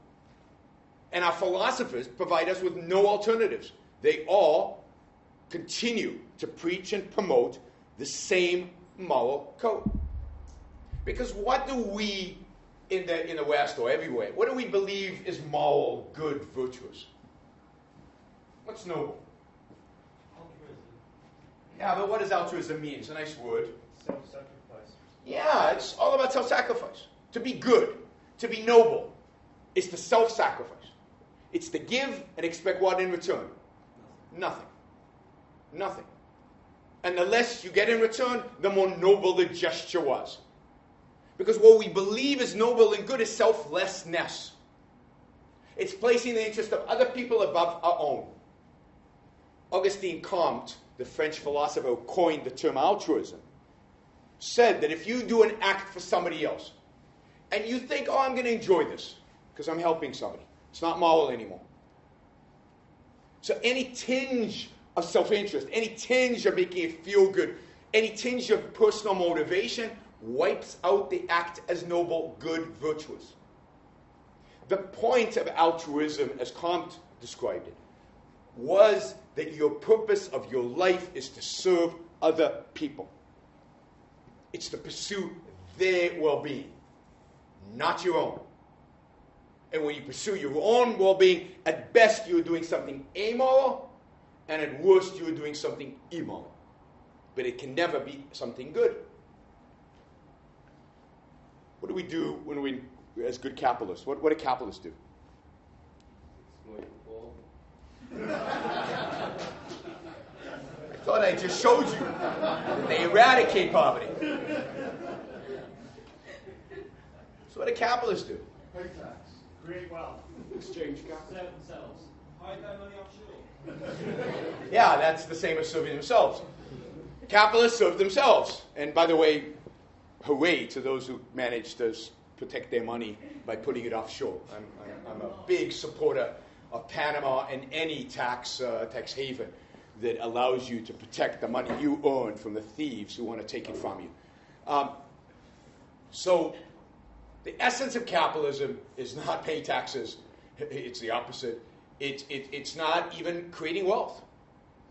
And our philosophers provide us with no alternatives. They all continue to preach and promote the same moral code. Because what do we in the West or everywhere, what do we believe is moral, good, virtuous? What's noble? Altruism. Yeah, but what does altruism mean? It's a nice word. Self-sacrifice. Yeah, it's all about self-sacrifice. To be good, to be noble, is to self-sacrifice. It's to give and expect what in return? Nothing. Nothing. And the less you get in return, the more noble the gesture was. Because what we believe is noble and good is selflessness. It's placing the interest of other people above our own. Auguste Comte, the French philosopher who coined the term altruism, said that if you do an act for somebody else, and you think, oh, I'm going to enjoy this, because I'm helping somebody, it's not moral anymore. So any tinge of self-interest, any tinge of making it feel good, any tinge of personal motivation wipes out the act as noble, good, virtuous. The point of altruism, as Comte described it, was that your purpose of your life is to serve other people. It's to pursue their well-being, not your own. And when you pursue your own well-being, at best you are doing something amoral, and at worst you are doing something immoral. But it can never be something good. What do we do when we, as good capitalists? What do capitalists do? Exploit the poor. I thought I just showed you. They eradicate poverty. So what do capitalists do? Pay tax. Create wealth. Exchange capital. Serve themselves. Hide their money offshore. Yeah, that's the same as serving themselves. Capitalists serve themselves. And by the way, hooray to those who manage to protect their money by putting it offshore. I'm a big supporter of Panama and any tax haven that allows you to protect the money you earn from the thieves who want to take it from you. So the essence of capitalism is not paying taxes. It's the opposite. It's not even creating wealth.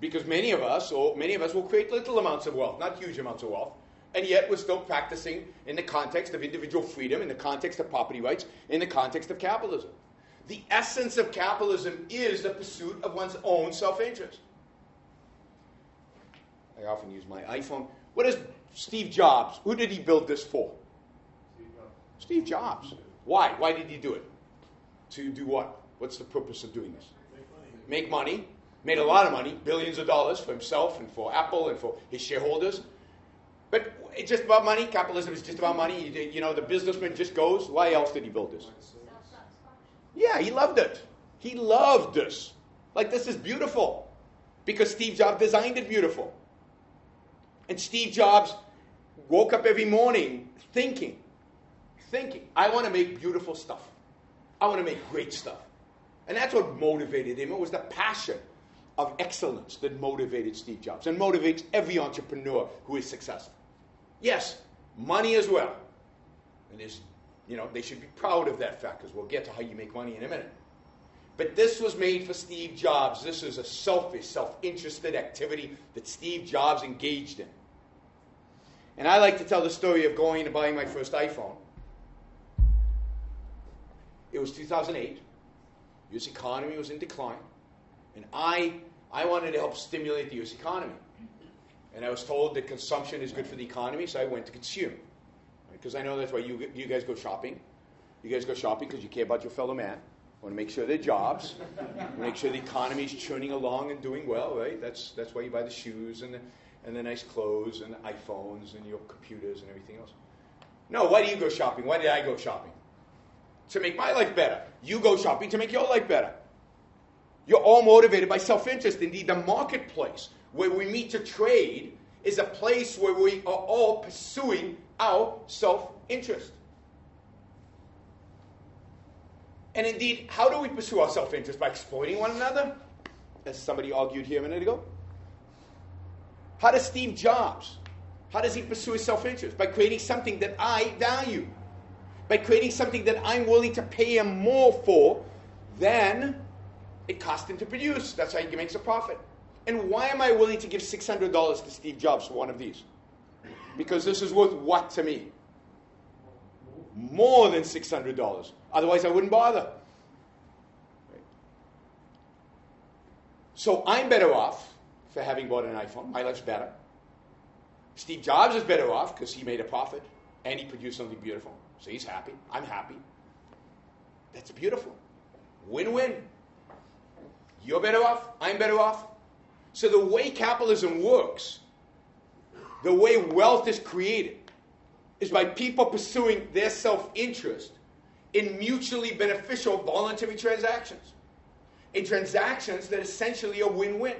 Because many of us will create little amounts of wealth, not huge amounts of wealth, and yet we're still practicing in the context of individual freedom, in the context of property rights, in the context of capitalism. The essence of capitalism is the pursuit of one's own self-interest. I often use my iPhone. What is Steve Jobs? Who did he build this for? Steve Jobs. Why? Why did he do it? To do what? What's the purpose of doing this? Make money. Made a lot of money, billions of dollars for himself and for Apple and for his shareholders. But it's just about money. Capitalism is just about money. The businessman just goes. Why else did he build this? Yeah, he loved it. He loved this. Like, this is beautiful. Because Steve Jobs designed it beautiful. And Steve Jobs woke up every morning thinking, I want to make beautiful stuff. I want to make great stuff. And that's what motivated him. It was the passion of excellence that motivated Steve Jobs and motivates every entrepreneur who is successful. Yes, money as well. And they should be proud of that fact, because we'll get to how you make money in a minute. But this was made for Steve Jobs. This is a selfish, self-interested activity that Steve Jobs engaged in. And I like to tell the story of going and buying my first iPhone. It was 2008. The U.S. economy was in decline. And I wanted to help stimulate the U.S. economy. And I was told that consumption is good for the economy, so I went to consume. Because I know that's why you guys go shopping. You guys go shopping because you care about your fellow man. Want to make sure their jobs. Make sure the economy is churning along and doing well, right? That's why you buy the shoes and the nice clothes and the iPhones and your computers and everything else. No, why do you go shopping? Why did I go shopping? To make my life better. You go shopping to make your life better. You're all motivated by self-interest. Indeed, the marketplace where we meet to trade is a place where we are all pursuing our self-interest. And indeed, how do we pursue our self-interest? By exploiting one another? As somebody argued here a minute ago. How does Steve Jobs, how does he pursue his self-interest? By creating something that I value. By creating something that I'm willing to pay him more for than it cost him to produce. That's how he makes a profit. And why am I willing to give $600 to Steve Jobs for one of these? Because this is worth what to me? More than $600. Otherwise, I wouldn't bother. Right? So I'm better off for having bought an iPhone. My life's better. Steve Jobs is better off because he made a profit and he produced something beautiful. So he's happy. I'm happy. That's beautiful. Win-win. You're better off. I'm better off. So the way capitalism works, the way wealth is created, is by people pursuing their self-interest in mutually beneficial voluntary transactions. In transactions that essentially are win-win.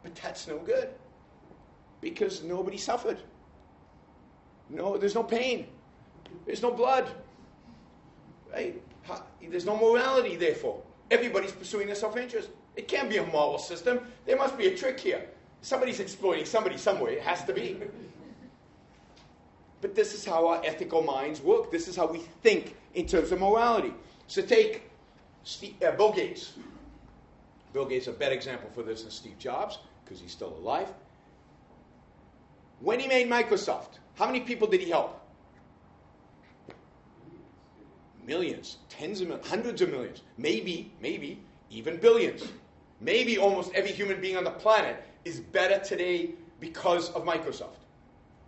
But that's no good. Because nobody suffered. No, there's no pain. There's no blood. Right? There's no morality, therefore. Everybody's pursuing their self-interest. It can't be a moral system. There must be a trick here. Somebody's exploiting somebody somewhere. It has to be. But this is how our ethical minds work. This is how we think in terms of morality. So take Bill Gates. Bill Gates is a better example for this than Steve Jobs, because he's still alive. When he made Microsoft, how many people did he help? Millions, tens of millions, hundreds of millions, maybe even billions. Maybe almost every human being on the planet is better today because of Microsoft.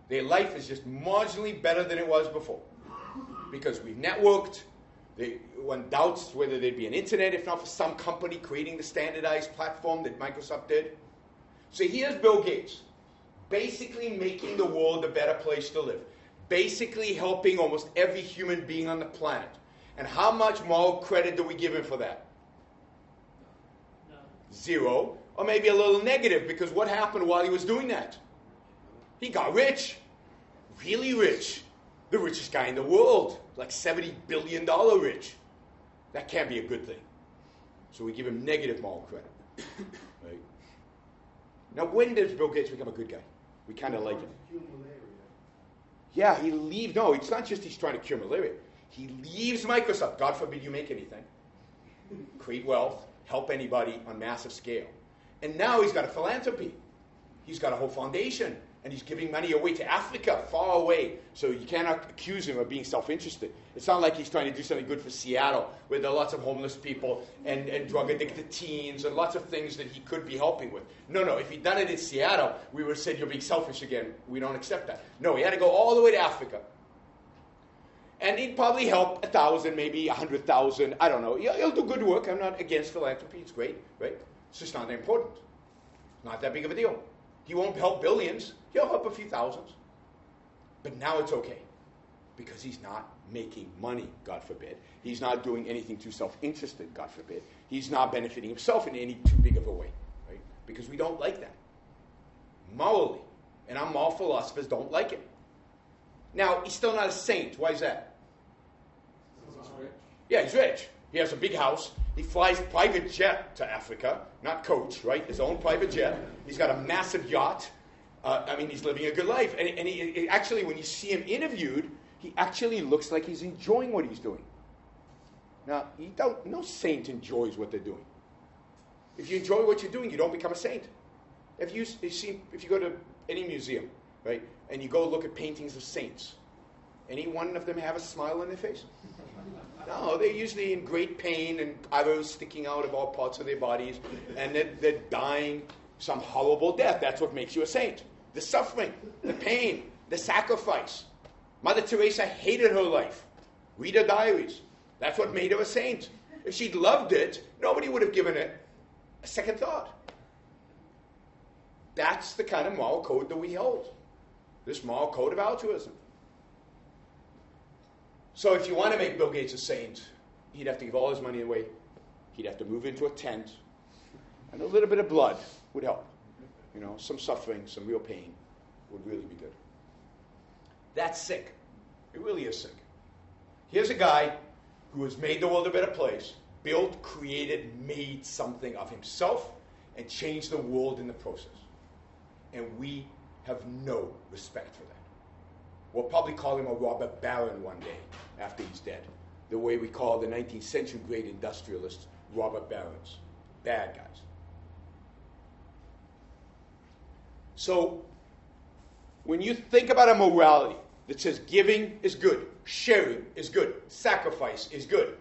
Their life is just marginally better than it was before. Because we've networked. One doubts whether there'd be an internet if not for some company creating the standardized platform that Microsoft did. So here's Bill Gates, basically making the world a better place to live. Basically helping almost every human being on the planet. And how much moral credit do we give him for that? No. Zero. Or maybe a little negative, because what happened while he was doing that? He got rich. Really rich. The richest guy in the world. Like $70 billion rich. That can't be a good thing. So we give him negative moral credit. Right? Now, when does Bill Gates become a good guy? We kind of like it. Yeah, he leaves. No, it's not just he's trying to cure malaria. He leaves Microsoft. God forbid you make anything. Create wealth, help anybody on massive scale. And now he's got a philanthropy. He's got a whole foundation. And he's giving money away to Africa, far away. So you cannot accuse him of being self-interested. It's not like he's trying to do something good for Seattle, where there are lots of homeless people and drug-addicted teens and lots of things that he could be helping with. No, if he'd done it in Seattle, we would have said, you're being selfish again. We don't accept that. No, he had to go all the way to Africa. And he'd probably help 1,000, maybe 100,000. I don't know. He'll do good work. I'm not against philanthropy. It's great, right? It's just not that important. Not that big of a deal. He won't help billions. He'll help a few thousands. But now it's okay. Because he's not making money, God forbid. He's not doing anything too self-interested, God forbid. He's not benefiting himself in any too big of a way, right? Because we don't like that. Morally. And our moral philosophers don't like it. Now, he's still not a saint. Why is that? Yeah, he's rich. He has a big house. He flies private jet to Africa, not coach, right? His own private jet. He's got a massive yacht. He's living a good life. And he actually, when you see him interviewed, he actually looks like he's enjoying what he's doing. Now, no saint enjoys what they're doing. If you enjoy what you're doing, you don't become a saint. If you go to any museum, right, and you go look at paintings of saints, any one of them have a smile on their face? No, they're usually in great pain and arrows sticking out of all parts of their bodies, and they're dying some horrible death. That's what makes you a saint. The suffering, the pain, the sacrifice. Mother Teresa hated her life. Read her diaries. That's what made her a saint. If she'd loved it, nobody would have given it a second thought. That's the kind of moral code that we hold. This moral code of altruism. So if you want to make Bill Gates a saint, he'd have to give all his money away. He'd have to move into a tent. And a little bit of blood would help. Some suffering, some real pain would really be good. That's sick. It really is sick. Here's a guy who has made the world a better place, built, created, made something of himself, and changed the world in the process. And we have no respect for that. We'll probably call him a robber baron one day after he's dead. The way we call the 19th century great industrialists robber barons. Bad guys. So, when you think about a morality that says giving is good, sharing is good, sacrifice is good,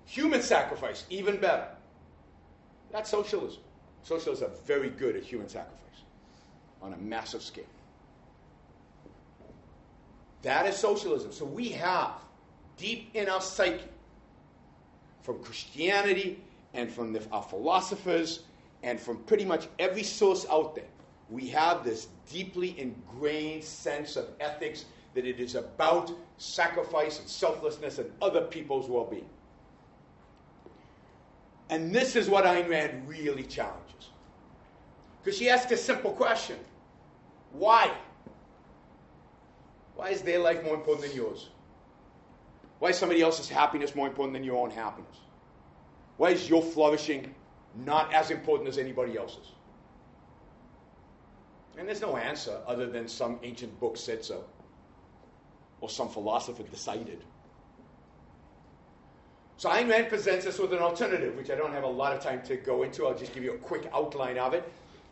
human sacrifice even better, that's socialism. Socialists are very good at human sacrifice on a massive scale. That is socialism. So we have, deep in our psyche, from Christianity and from our philosophers and from pretty much every source out there, we have this deeply ingrained sense of ethics that it is about sacrifice and selflessness and other people's well-being. And this is what Ayn Rand really challenges. Because she asks a simple question. Why? Why is their life more important than yours? Why is somebody else's happiness more important than your own happiness? Why is your flourishing not as important as anybody else's? And there's no answer other than some ancient book said so. Or some philosopher decided. So Ayn Rand presents us with an alternative, which I don't have a lot of time to go into. I'll just give you a quick outline of it.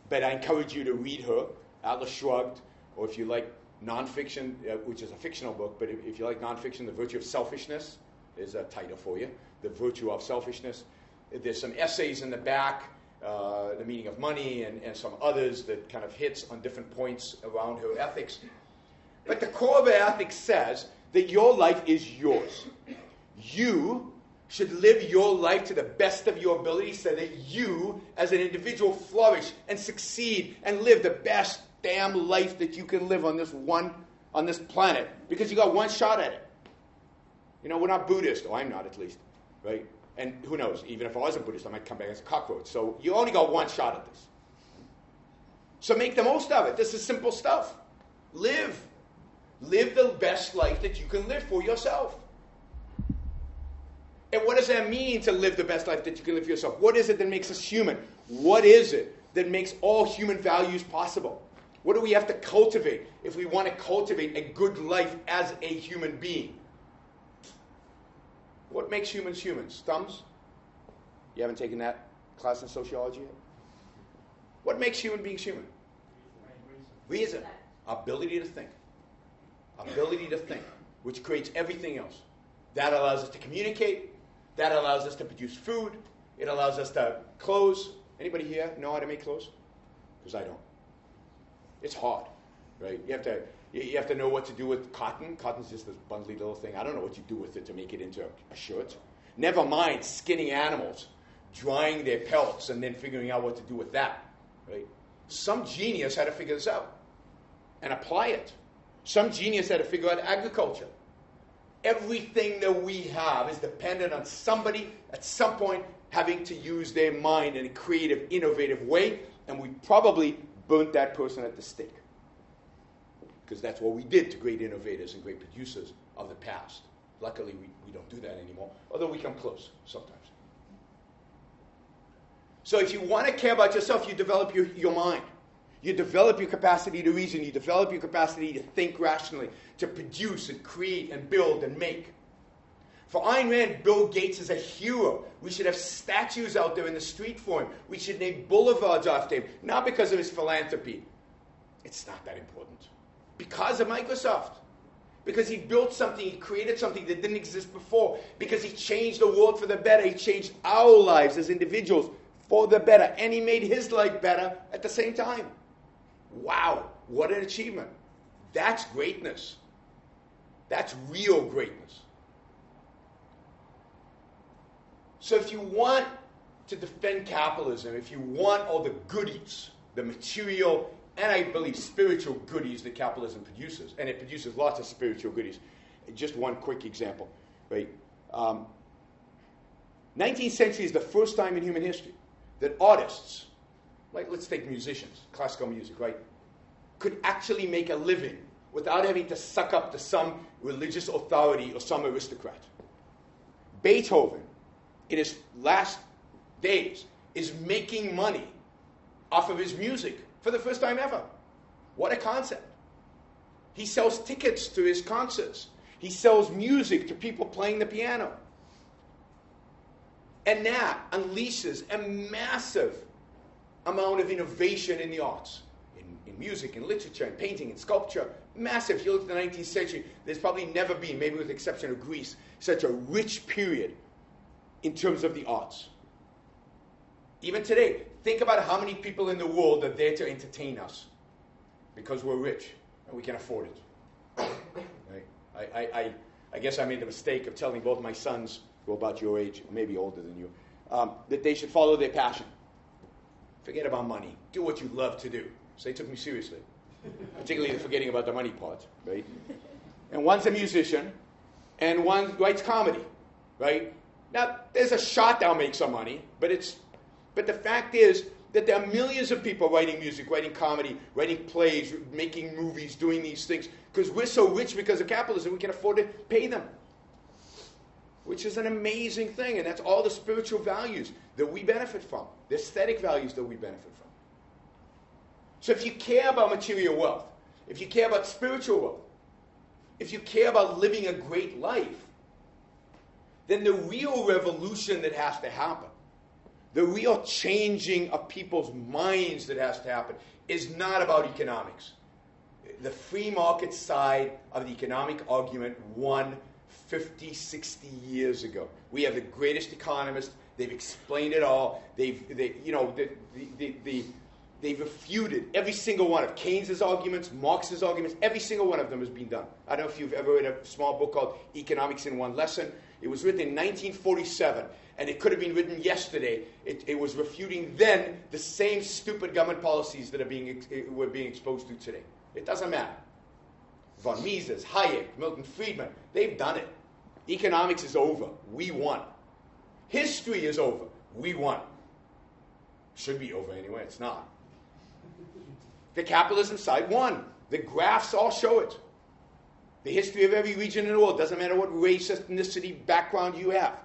But I encourage you to read her, Atlas Shrugged, or if you like nonfiction, which is a fictional book, but if you like nonfiction, The Virtue of Selfishness is a title for you. The Virtue of Selfishness. There's some essays in the back, The Meaning of Money, and some others that kind of hits on different points around her ethics. But the core of her ethics says that your life is yours. You should live your life to the best of your ability so that you, as an individual, flourish and succeed and live the best damn life that you can live on this planet, because you got one shot at it. We're not Buddhist, or I'm not at least, right? And who knows, even if I wasn't Buddhist, I might come back as a cockroach. So you only got one shot at this. So make the most of it. This is simple stuff. Live the best life that you can live for yourself. And what does that mean to live the best life that you can live for yourself? What is it that makes us human? What is it that makes all human values possible? What do we have to cultivate if we want to cultivate a good life as a human being? What makes humans humans? Thumbs? You haven't taken that class in sociology yet? What makes human beings human? Reason. Ability to think. Ability to think, which creates everything else. That allows us to communicate. That allows us to produce food. It allows us to clothes. Anybody here know how to make clothes? Because I don't. It's hard, right? You have to know what to do with cotton. Cotton's just this bundly little thing. I don't know what you do with it to make it into a shirt. Never mind skinning animals, drying their pelts, and then figuring out what to do with that, right? Some genius had to figure this out and apply it. Some genius had to figure out agriculture. Everything that we have is dependent on somebody at some point having to use their mind in a creative, innovative way, and we probably burnt that person at the stake. Because that's what we did to great innovators and great producers of the past. Luckily, we don't do that anymore, although we come close sometimes. So if you want to care about yourself, you develop your mind. You develop your capacity to reason. You develop your capacity to think rationally, to produce and create and build and make. For Ayn Rand, Bill Gates is a hero. We should have statues out there in the street for him. We should name boulevards after him, not because of his philanthropy. It's not that important. Because of Microsoft. Because he built something, he created something that didn't exist before. Because he changed the world for the better. He changed our lives as individuals for the better. And he made his life better at the same time. Wow, what an achievement. That's greatness. That's real greatness. So if you want to defend capitalism, if you want all the goodies, the material, and I believe spiritual goodies that capitalism produces, and it produces lots of spiritual goodies. Just one quick example, right? 19th century is the first time in human history that artists, like let's take musicians, classical music, right, could actually make a living without having to suck up to some religious authority or some aristocrat. Beethoven, in his last days, is making money off of his music for the first time ever. What a concept. He sells tickets to his concerts. He sells music to people playing the piano. And that unleashes a massive amount of innovation in the arts, in music, in literature, in painting, in sculpture. Massive. If you look at the 19th century, there's probably never been, maybe with the exception of Greece, such a rich period in terms of the arts. Even today, think about how many people in the world are there to entertain us because we're rich and we can afford it. Right? I guess I made the mistake of telling both my sons, who are about your age, maybe older than you, that they should follow their passion. Forget about money. Do what you love to do. So they took me seriously, particularly the forgetting about the money part. Right? And one's a musician, and one writes comedy. Right? Now, there's a shot they'll make some money, but the fact is that there are millions of people writing music, writing comedy, writing plays, making movies, doing these things, because we're so rich because of capitalism, we can afford to pay them. Which is an amazing thing, and that's all the spiritual values that we benefit from, the aesthetic values that we benefit from. So if you care about material wealth, if you care about spiritual wealth, if you care about living a great life, then the real revolution that has to happen, the real changing of people's minds that has to happen, is not about economics. The free market side of the economic argument won 50, 60 years ago. We have the greatest economists. They've explained it all. They've refuted every single one of Keynes's arguments, Marx's arguments. Every single one of them has been done. I don't know if you've ever read a small book called Economics in One Lesson. It was written in 1947, and it could have been written yesterday. It was refuting then the same stupid government policies that we're being exposed to today. It doesn't matter. Von Mises, Hayek, Milton Friedman, they've done it. Economics is over. We won. History is over. We won. Should be over anyway. It's not. The capitalism side won. The graphs all show it. The history of every region in the world, doesn't matter what race, ethnicity, background you have.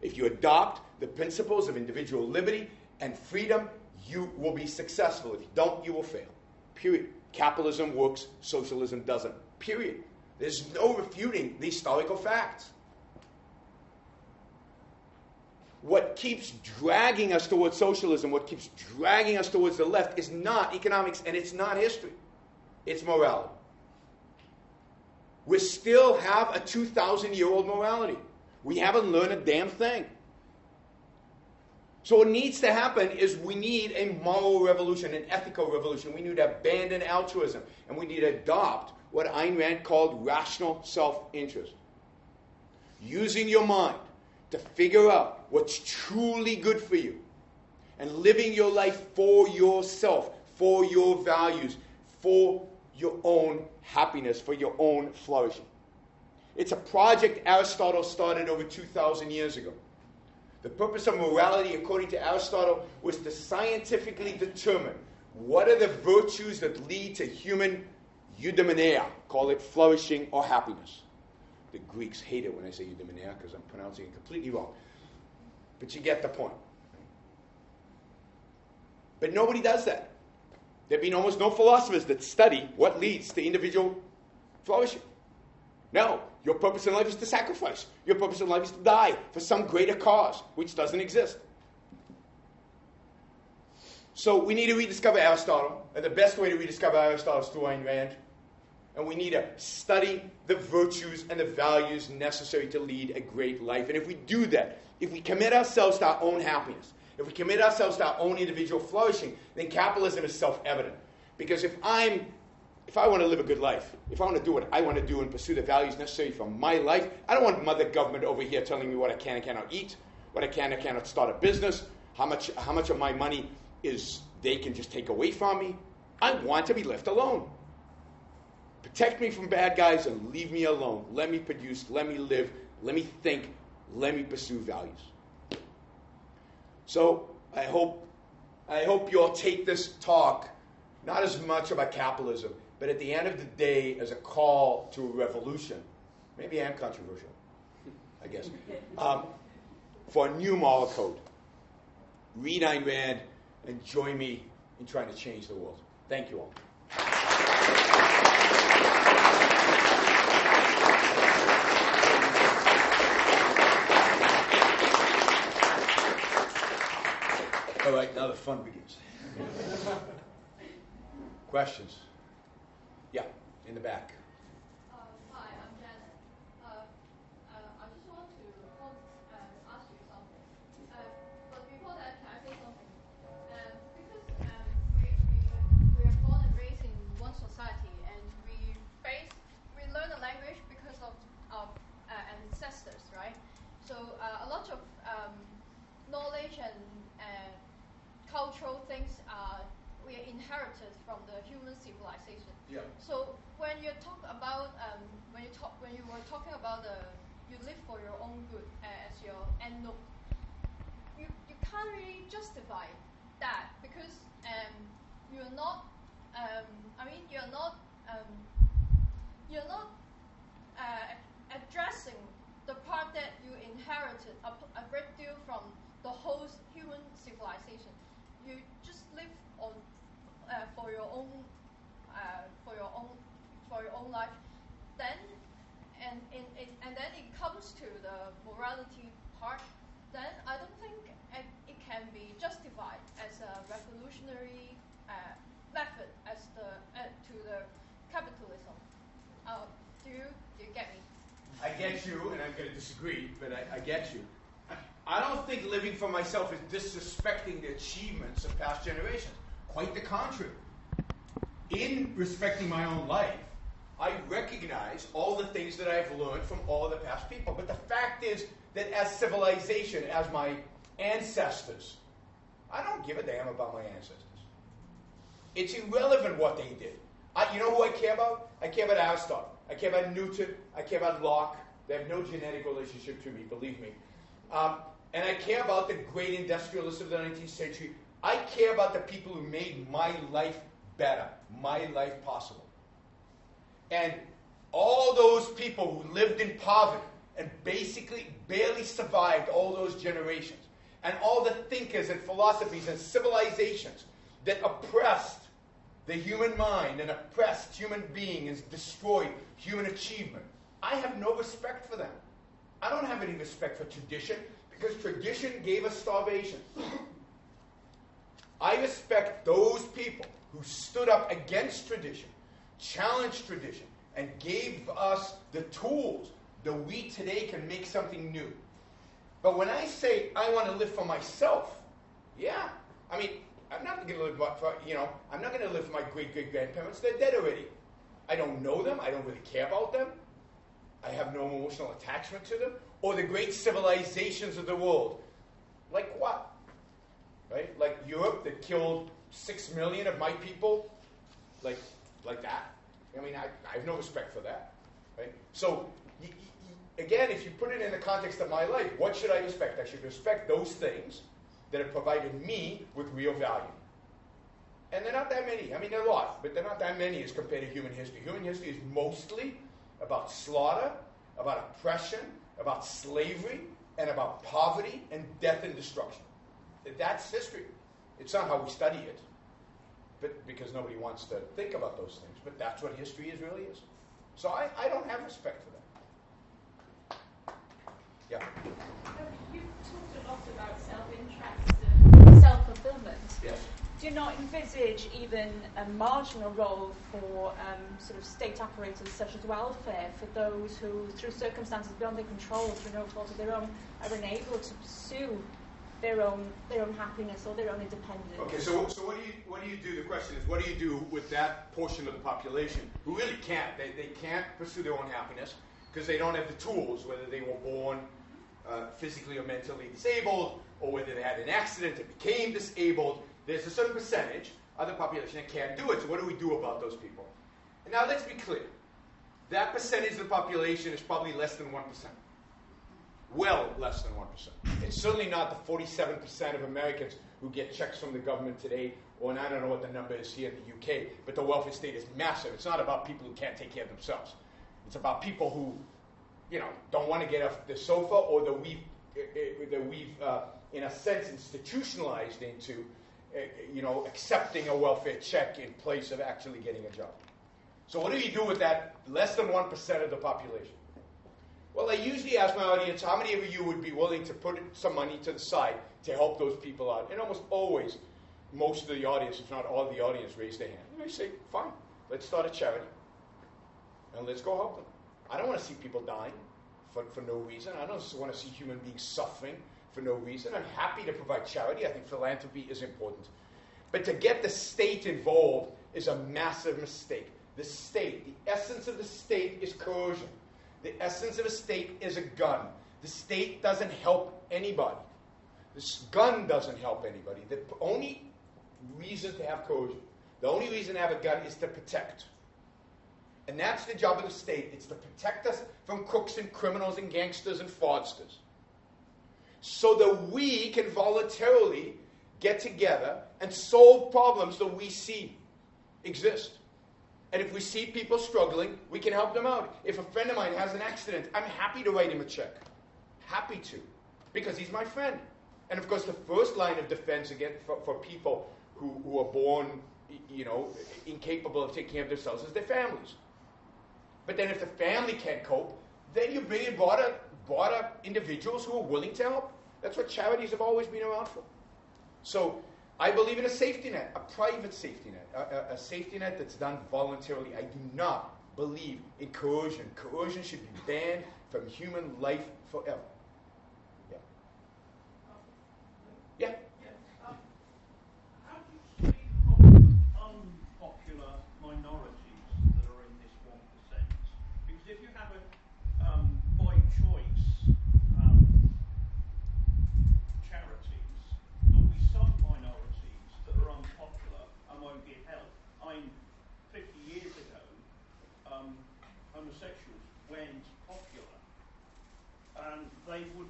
If you adopt the principles of individual liberty and freedom, you will be successful. If you don't, you will fail. Period. Capitalism works, socialism doesn't. Period. There's no refuting the historical facts. What keeps dragging us towards socialism, what keeps dragging us towards the left is not economics and it's not history. It's morality. We still have a 2,000-year-old morality. We haven't learned a damn thing. So what needs to happen is we need a moral revolution, an ethical revolution. We need to abandon altruism, and we need to adopt what Ayn Rand called rational self-interest. Using your mind to figure out what's truly good for you and living your life for yourself, for your values, for your own happiness, for your own flourishing. It's a project Aristotle started over 2,000 years ago. The purpose of morality, according to Aristotle, was to scientifically determine what are the virtues that lead to human eudaimonia, call it flourishing or happiness. The Greeks hate it when I say eudaimonia because I'm pronouncing it completely wrong. But you get the point. But nobody does that. There have been almost no philosophers that study what leads to individual flourishing. No, your purpose in life is to sacrifice. Your purpose in life is to die for some greater cause, which doesn't exist. So we need to rediscover Aristotle, and the best way to rediscover Aristotle is through Ayn Rand. And we need to study the virtues and the values necessary to lead a great life. And if we do that, if we commit ourselves to our own happiness, if we commit ourselves to our own individual flourishing, then capitalism is self-evident. Because if I want to live a good life, if I want to do what I want to do and pursue the values necessary for my life, I don't want mother government over here telling me what I can and cannot eat, what I can and cannot start a business, how much of my money is they can just take away from me. I want to be left alone. Protect me from bad guys and leave me alone. Let me produce, let me live, let me think, let me pursue values. So I hope you all take this talk not as much about capitalism, but at the end of the day as a call to a revolution. Maybe I am controversial, I guess. For a new moral code. Read Ayn Rand and join me in trying to change the world. Thank you all. All right, now the fun begins. Questions? Yeah, in the back. Hi, I'm Janet. I just want to ask you something. But before that, can I say something? Because we are born and raised in one society, and we learn the language because of our ancestors, right? So a lot of knowledge and cultural things we are inherited from the human civilization. Yeah. So when you talk about when you were talking about you live for your own good as your end note, you can't really justify that because you're not addressing the part that you inherited a great deal from the whole human civilization. You just live on for your own life. Then and then it comes to the morality part. Then I don't think it can be justified as a revolutionary method to the capitalism. Do you get me? I get you, and I'm going to disagree, but I get you. I don't think living for myself is disrespecting the achievements of past generations. Quite the contrary. In respecting my own life, I recognize all the things that I've learned from all the past people. But the fact is that as civilization, as my ancestors, I don't give a damn about my ancestors. It's irrelevant what they did. You know who I care about? I care about Aristotle. I care about Newton. I care about Locke. They have no genetic relationship to me, believe me. And I care about the great industrialists of the 19th century. I care about the people who made my life better, my life possible. And all those people who lived in poverty and basically barely survived all those generations. And all the thinkers and philosophies and civilizations that oppressed the human mind and oppressed human being and destroyed human achievement. I have no respect for them. I don't have any respect for tradition because tradition gave us starvation. I respect those people who stood up against tradition, challenged tradition, and gave us the tools that we today can make something new. But when I say I want to live for myself, yeah, I mean, I'm not going to live for, I'm not going to live for my great-great-grandparents. They're dead already. I don't know them. I don't really care about them. I have no emotional attachment to them. Or the great civilizations of the world. Like what? Right? Like Europe that killed 6 million of my people? Like that? I mean, I have no respect for that. Right? So, again, if you put it in the context of my life, what should I respect? I should respect those things that have provided me with real value. And they're not that many. I mean, there are a lot, but they're not that many as compared to human history. Human history is mostly about slaughter, about oppression, about slavery, and about poverty and death and destruction. That's history. It's not how we study it, but because nobody wants to think about those things. But that's what history really is. So I don't have respect for that. Yeah. You've talked a lot about self-interest and self-fulfillment. Yes. Do you not envisage even a marginal role for sort of state apparatus such as welfare for those who, through circumstances beyond their control, through no fault of their own, are unable to pursue their own happiness or their own independence? Okay, so what do you do? The question is, what do you do with that portion of the population who really can't? They can't pursue their own happiness because they don't have the tools, whether they were born physically or mentally disabled, or whether they had an accident and became disabled. There's a certain percentage of the population that can't do it. So what do we do about those people? And now let's be clear. That percentage of the population is probably less than 1%. Well, less than 1%. It's certainly not the 47% of Americans who get checks from the government today, or and I don't know what the number is here in the UK, but the welfare state is massive. It's not about people who can't take care of themselves. It's about people who, don't want to get off the sofa, or that we've in a sense, institutionalized into accepting a welfare check in place of actually getting a job. So what do you do with that less than 1% of the population? Well, I usually ask my audience, how many of you would be willing to put some money to the side to help those people out? And almost always, most of the audience, if not all of the audience, raise their hand. And I say, fine, let's start a charity. And let's go help them. I don't want to see people dying for no reason. I don't want to see human beings suffering for no reason. I'm happy to provide charity. I think philanthropy is important. But to get the state involved is a massive mistake. The state, the essence of the state is coercion. The essence of a state is a gun. The state doesn't help anybody. This gun doesn't help anybody. The only reason to have coercion, the only reason to have a gun is to protect. And that's the job of the state. It's to protect us from crooks and criminals and gangsters and fraudsters. So that we can voluntarily get together and solve problems that we see exist. And if we see people struggling, we can help them out. If a friend of mine has an accident, I'm happy to write him a check. Happy to. Because he's my friend. And of course, the first line of defense again for people who are born, incapable of taking care of themselves is their families. But then if the family can't cope, then you bring in broader individuals who are willing to help. That's what charities have always been around for. So I believe in a safety net, a private safety net, a safety net that's done voluntarily. I do not believe in coercion. Coercion should be banned from human life forever. Yeah. Yeah. How do you speak of unpopular minorities that are in this 1%? Because if you have a by choice charities, there'll be some minorities that are unpopular and won't get help. I mean, 50 years ago, homosexuals went popular, and they would.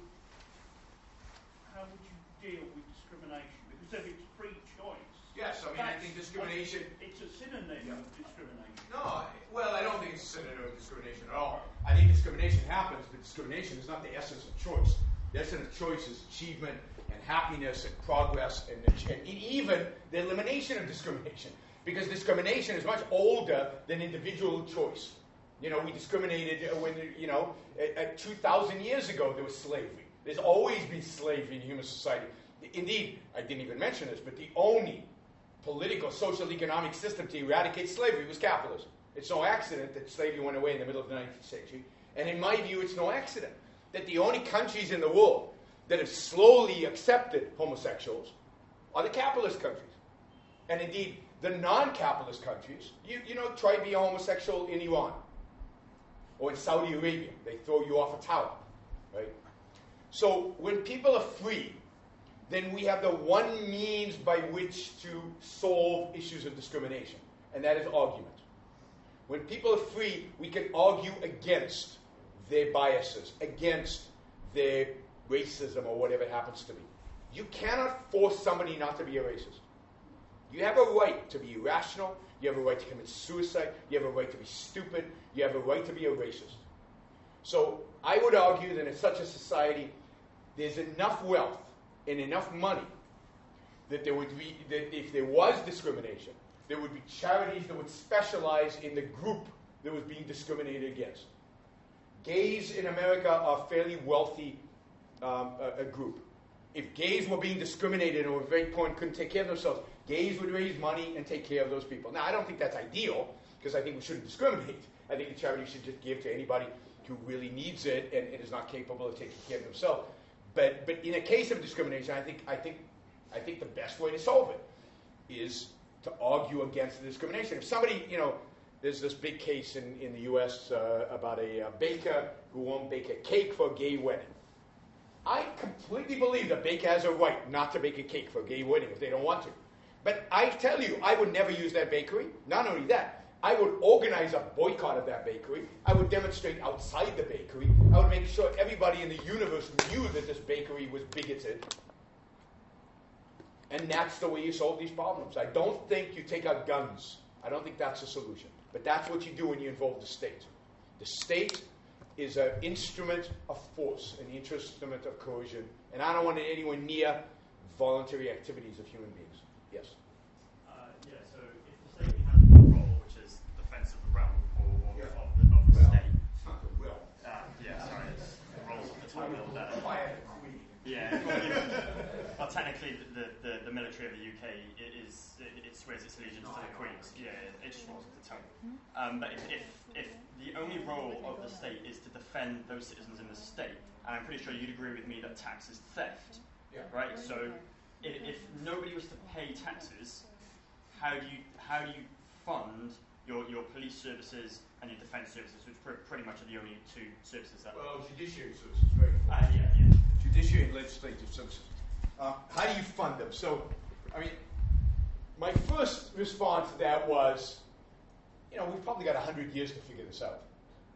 How would you deal with discrimination? Because if it's free choice, Yes, I mean, I think discrimination. It's a synonym of discrimination. No, well, I don't think it's a synonym of discrimination at all. I think discrimination happens, but discrimination is not the essence of choice. The essence of choice is achievement and happiness and progress and even the elimination of discrimination. Because discrimination is much older than individual choice. You know, we discriminated when, 2,000 years ago there was slavery. There's always been slavery in human society. Indeed, I didn't even mention this, but the only political, social, economic system to eradicate slavery was capitalism. It's no accident that slavery went away in the middle of the 19th century. And in my view, it's no accident that the only countries in the world that have slowly accepted homosexuals are the capitalist countries. And indeed, the non-capitalist countries, try to be a homosexual in Iran or in Saudi Arabia. They throw you off a tower, right? So when people are free, then we have the one means by which to solve issues of discrimination, and that is argument. When people are free, we can argue against their biases, against their racism or whatever it happens to be. You cannot force somebody not to be a racist. You have a right to be irrational. You have a right to commit suicide. You have a right to be stupid. You have a right to be a racist. So I would argue that in such a society, there's enough wealth and enough money that that if there was discrimination, there would be charities that would specialize in the group that was being discriminated against. Gays in America are a fairly wealthy a group. If gays were being discriminated and were very poor and couldn't take care of themselves, gays would raise money and take care of those people. Now, I don't think that's ideal, because I think we shouldn't discriminate. I think the charity should just give to anybody who really needs it and is not capable of taking care of themselves. But in a case of discrimination, I think the best way to solve it is to argue against the discrimination. If somebody, there's this big case in the U.S. About a baker who won't bake a cake for a gay wedding. I completely believe that baker has a right not to bake a cake for a gay wedding if they don't want to. But I tell you, I would never use that bakery. Not only that, I would organize a boycott of that bakery. I would demonstrate outside the bakery. I would make sure everybody in the universe knew that this bakery was bigoted. And that's the way you solve these problems. I don't think you take out guns. I don't think that's a solution. But that's what you do when you involve the state. The state is an instrument of force, an instrument of coercion, and I don't want it anywhere near voluntary activities of human beings. Yes? So if the state has one role, which is defense of the realm, or of the state. It's not the will. It's the roles of the top bill there. Quiet queen. Yeah, well, technically, the military of the UK it swears its allegiance to the Queen. Yeah, it just rolls off the tongue. But if the only role of the state is to defend those citizens in the state, and I'm pretty sure you'd agree with me that tax is theft, right? So if nobody was to pay taxes, how do you fund your police services and your defence services, which pretty much are the only two services that? Well, judiciary services, very important. Yeah. Judiciary and legislative services. How do you fund them? So, my first response to that was, we've probably got 100 years to figure this out,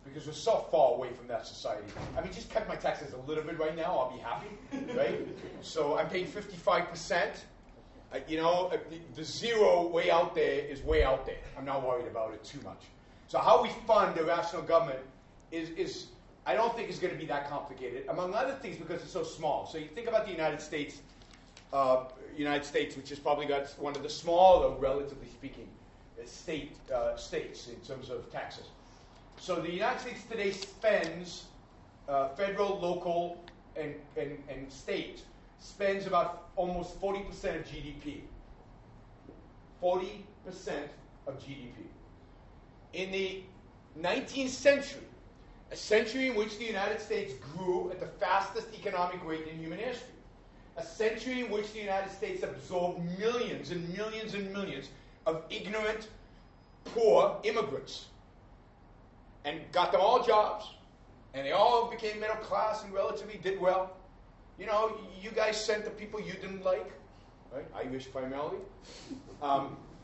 because we're so far away from that society. Just cut my taxes a little bit right now, I'll be happy, right? So I'm paying 55%. The zero way out there is way out there. I'm not worried about it too much. So how we fund a rational government is I don't think it's going to be that complicated, among other things because it's so small. So you think about the United States, which has probably got one of the smaller, relatively speaking, states in terms of taxes. So the United States today spends, federal, local, and state, spends about almost 40% of GDP. 40% of GDP. In the 19th century, a century in which the United States grew at the fastest economic rate in human history, a century in which the United States absorbed millions and millions and millions of ignorant, poor immigrants and got them all jobs, and they all became middle class and relatively did well. You guys sent the people you didn't like, right? Irish primarily.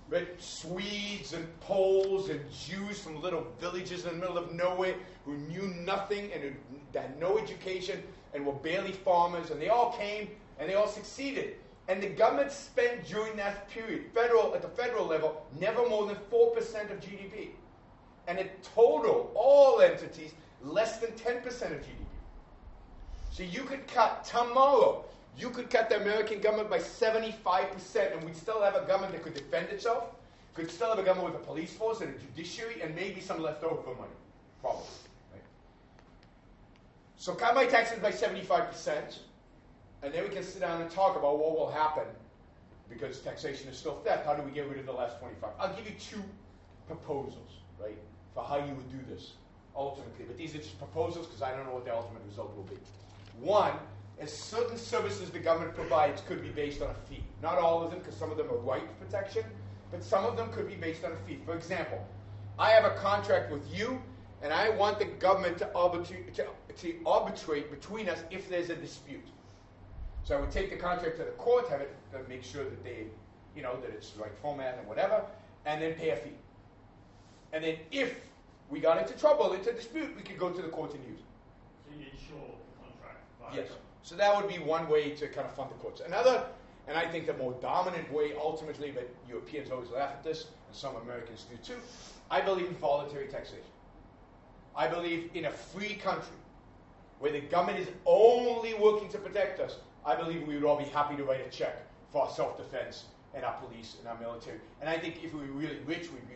But Swedes and Poles and Jews from little villages in the middle of nowhere who knew nothing and who had no education and were barely farmers, and they all came and they all succeeded. And the government spent during that period, at the federal level, never more than 4% of GDP. And in total, all entities, less than 10% of GDP. So you could cut tomorrow, you could cut the American government by 75%, and we'd still have a government that could defend itself, could still have a government with a police force and a judiciary, and maybe some leftover money, probably. Right? So cut my taxes by 75%, and then we can sit down and talk about what will happen, because taxation is still theft. How do we get rid of the last 25? I'll give you two proposals, right, for how you would do this ultimately. But these are just proposals because I don't know what the ultimate result will be. One is certain services the government provides could be based on a fee. Not all of them, because some of them are right protection, but some of them could be based on a fee. For example, I have a contract with you, and I want the government to arbitrate between us if there's a dispute. So I would take the contract to the court, have it make sure that they, that it's the right format and whatever, and then pay a fee. And then if we got into trouble, into dispute, we could go to the court and use it. So you insure the contract? Yes. So that would be one way to kind of fund the courts. Another, and I think the more dominant way ultimately, but Europeans always laugh at this, and some Americans do too, I believe in voluntary taxation. I believe in a free country where the government is only working to protect us. I believe we would all be happy to write a check for our self-defense and our police and our military. And I think if we were really rich, we'd be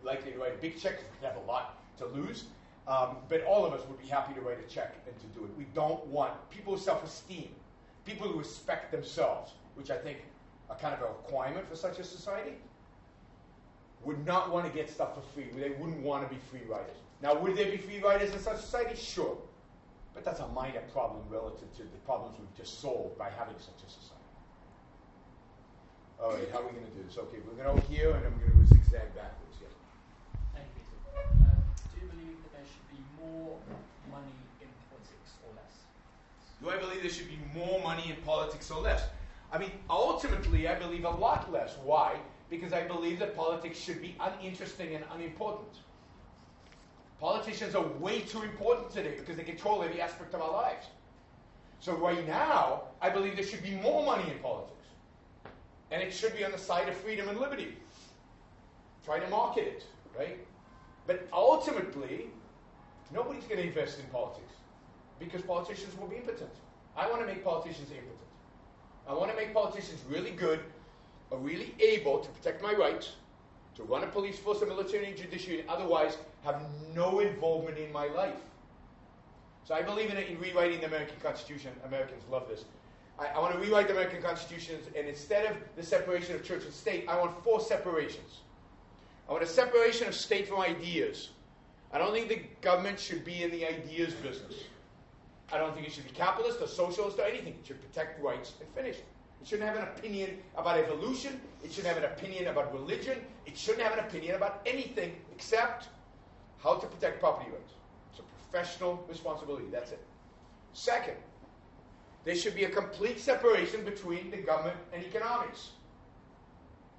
likely to write a big check because we'd have a lot to lose. But all of us would be happy to write a check and to do it. We don't want people with self-esteem, people who respect themselves, which I think are kind of a requirement for such a society, would not want to get stuff for free. They wouldn't want to be free riders. Now, would there be free riders in such a society? Sure. But that's a minor problem relative to the problems we've just solved by having such a society. All right, how are we going to do this? Okay, we're going to go here, and then we're going to zigzag backwards. Yeah. Thank you, Peter. Do you believe that there should be more money in politics or less? Do I believe there should be more money in politics or less? I mean, ultimately, I believe a lot less. Why? Because I believe that politics should be uninteresting and unimportant. Politicians are way too important today because they control every aspect of our lives. So right now, I believe there should be more money in politics. And it should be on the side of freedom and liberty. Try to market it, right? But ultimately, nobody's going to invest in politics because politicians will be impotent. I want to make politicians impotent. I want to make politicians really good, or really able to protect my rights, to run a police force, a military, and judiciary, and otherwise have no involvement in my life. So I believe in rewriting the American Constitution. Americans love this. I want to rewrite the American Constitution, and instead of the separation of church and state, I want 4 separations. I want a separation of state from ideas. I don't think the government should be in the ideas business. I don't think it should be capitalist or socialist or anything. It should protect rights and finish. It shouldn't have an opinion about evolution. It shouldn't have an opinion about religion. It shouldn't have an opinion about anything except how to protect property rights. It's a professional responsibility. That's it. Second, there should be a complete separation between the government and economics.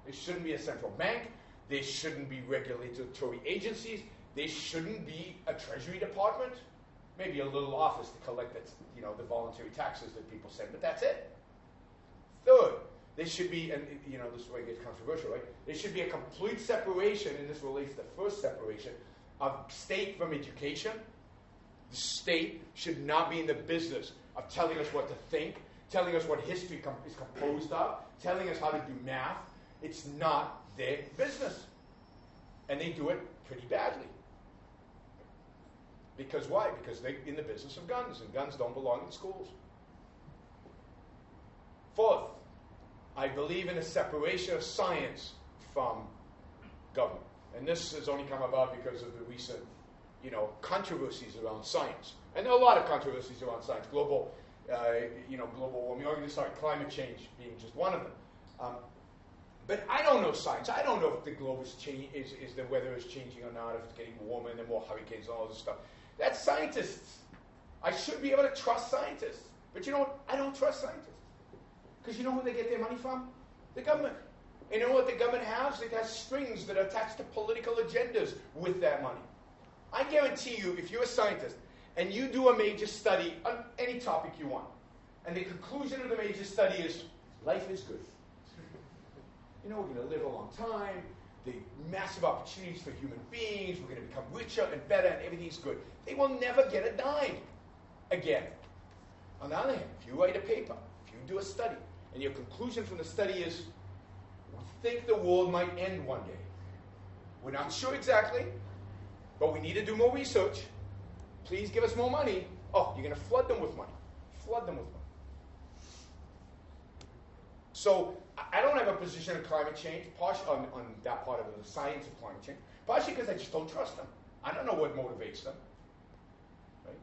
There shouldn't be a central bank. There shouldn't be regulatory agencies. There shouldn't be a Treasury Department. Maybe a little office to collect the voluntary taxes that people send, but that's it. Third, there should be, and this is where it gets controversial, right? There should be a complete separation, and this relates to the first separation, of state from education. The state should not be in the business of telling us what to think, telling us what history is composed of, telling us how to do math. It's not their business. And they do it pretty badly. Because why? Because they're in the business of guns, and guns don't belong in schools. Fourth, I believe in a separation of science from government. And this has only come about because of the recent, controversies around science. And there are a lot of controversies around science. Global warming, climate change being just one of them. But I don't know science. I don't know if the globe is the weather is changing or not, if it's getting warmer and there are more hurricanes and all this stuff. That's scientists. I should be able to trust scientists. But you know what? I don't trust scientists. Because you know who they get their money from? The government. And you know what the government has? It has strings that are attached to political agendas with that money. I guarantee you, if you're a scientist and you do a major study on any topic you want, and the conclusion of the major study is life is good. We're going to live a long time. the massive opportunities for human beings, we're going to become richer and better and everything's good. They will never get a dime again. On the other hand, if you write a paper, if you do a study, and your conclusion from the study is, we think the world might end one day. We're not sure exactly, but we need to do more research. Please give us more money. Oh, you're going to flood them with money. Flood them with money. So I don't have a position on climate change, partially on that part of the science of climate change, partially because I just don't trust them. I don't know what motivates them. Right?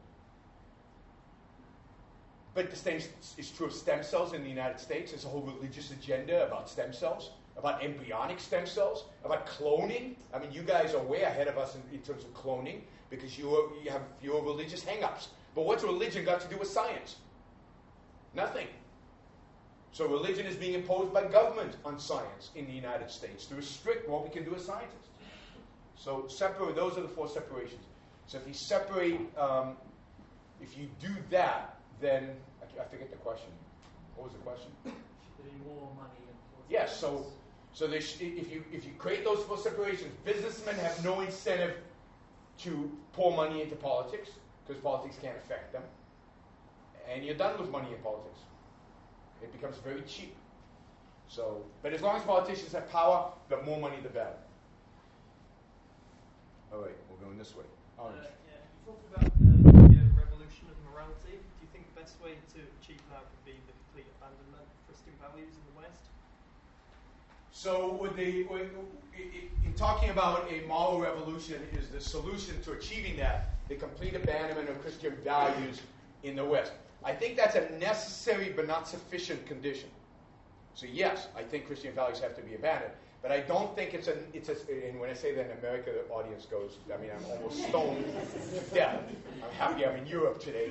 But the same is true of stem cells in the United States. There's a whole religious agenda about stem cells, about embryonic stem cells, about cloning. I mean, you guys are way ahead of us in terms of cloning because you have your religious hang-ups. But what's religion got to do with science? Nothing. So religion is being imposed by government on science in the United States to restrict what we can do as scientists. So separate. Those are the four separations. So if you separate, if you do that, then I forget the question. What was the question? Should there be more money in politics? Yes. So if you create those four separations, businessmen have no incentive to pour money into politics because politics can't affect them, and you're done with money in politics. It becomes very cheap. So, but as long as politicians have power, the more money, the better. All right, we're going this way. Orange. Yeah, you talked about the revolution of morality. Do you think the best way to achieve that would be the complete abandonment of Christian values in the West? So, in talking about a moral revolution, is the solution to achieving that the complete abandonment of Christian values in the West? I think that's a necessary but not sufficient condition. So yes, I think Christian values have to be abandoned, but I don't think it's and when I say that in America, the audience goes, I mean, I'm almost stoned to death. I'm happy I'm in Europe today,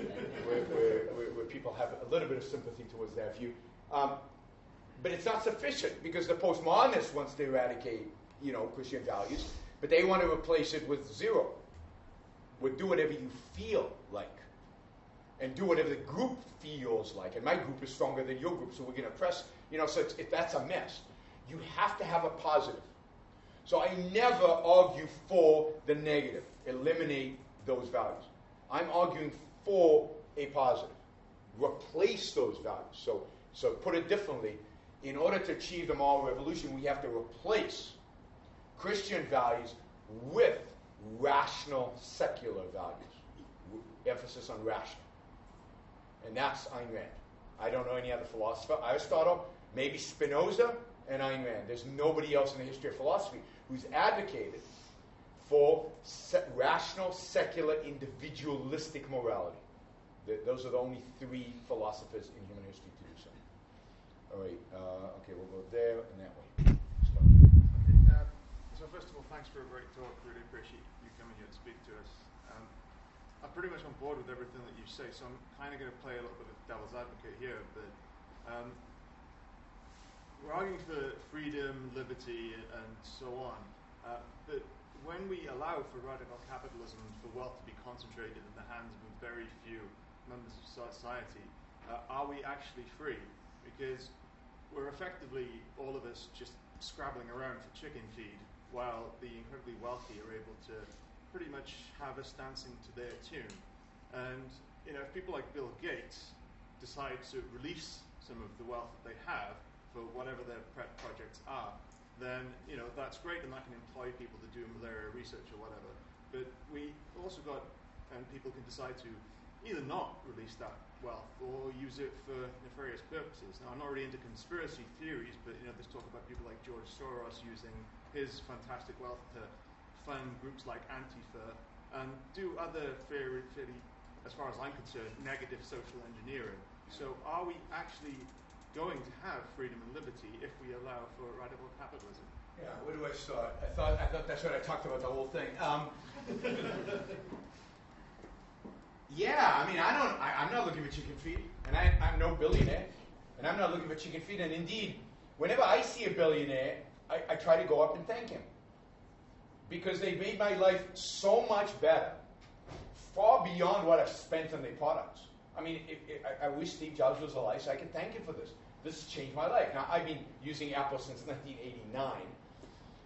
where people have a little bit of sympathy towards that view. But it's not sufficient, because the postmodernists wants to eradicate, Christian values, but they want to replace it with zero. Would do whatever you feel like. And do whatever the group feels like. And my group is stronger than your group, so we're going to press. So that's a mess. You have to have a positive. So I never argue for the negative. Eliminate those values. I'm arguing for a positive. Replace those values. So put it differently. In order to achieve the moral revolution, we have to replace Christian values with rational, secular values. Emphasis on rational. And that's Ayn Rand. I don't know any other philosopher. Aristotle, maybe Spinoza, and Ayn Rand. There's nobody else in the history of philosophy who's advocated for rational, secular, individualistic morality. Those are the only three philosophers in human history to do so. All right. Okay, we'll go there and that way. Okay, so first of all, thanks for a great talk. Really appreciate you coming here to speak to us. I'm pretty much on board with everything that you say, so I'm kind of going to play a little bit of devil's advocate here, but we're arguing for freedom, liberty, and so on, but when we allow for radical capitalism, for wealth to be concentrated in the hands of very few members of society, are we actually free? Because we're effectively, all of us, just scrabbling around for chicken feed, while the incredibly wealthy are able to pretty much have us dancing to their tune. And if people like Bill Gates decide to release some of the wealth that they have for whatever their pet projects are, then that's great, and that can employ people to do malaria research or whatever. But we also got, and people can decide to either not release that wealth or use it for nefarious purposes. Now, I'm not really into conspiracy theories, but there's talk about people like George Soros using his fantastic wealth to fund groups like Antifa and do other fairly, as far as I'm concerned, negative social engineering. So are we actually going to have freedom and liberty if we allow for radical capitalism? Yeah, where do I start? I thought that's what I talked about the whole thing. Yeah, I mean, I'm not looking for chicken feed, and I'm no billionaire, and I'm not looking for chicken feed, and indeed, whenever I see a billionaire, I try to go up and thank him. Because they made my life so much better, far beyond what I've spent on their products. I mean, I wish Steve Jobs was alive so I can thank him for this. This has changed my life. Now, I've been using Apple since 1989,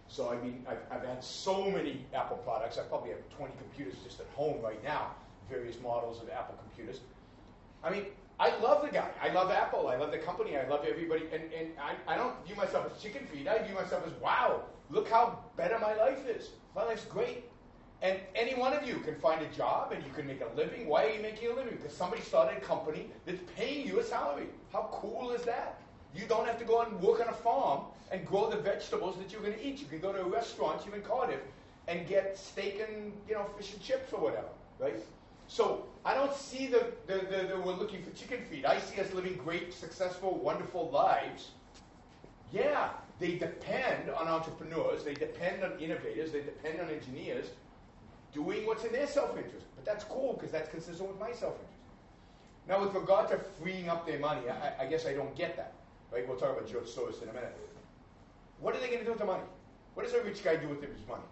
So I mean, I've had so many Apple products. I probably have 20 computers just at home right now, various models of Apple computers. I mean, I love the guy. I love Apple. I love the company. I love everybody. And I don't view myself as chicken feed. I view myself as, wow, look how better my life is. My life's great. And any one of you can find a job and you can make a living. Why are you making a living? Because somebody started a company that's paying you a salary. How cool is that? You don't have to go and work on a farm and grow the vegetables that you're going to eat. You can go to a restaurant here in Cardiff and get steak and fish and chips or whatever, right? So I don't see the we're looking for chicken feed. I see us living great, successful, wonderful lives. Yeah, they depend on entrepreneurs. They depend on innovators. They depend on engineers doing what's in their self-interest. But that's cool because that's consistent with my self-interest. Now, with regard to freeing up their money, I guess I don't get that. Right? We'll talk about George Soros in a minute. What are they going to do with the money? What does a rich guy do with his money?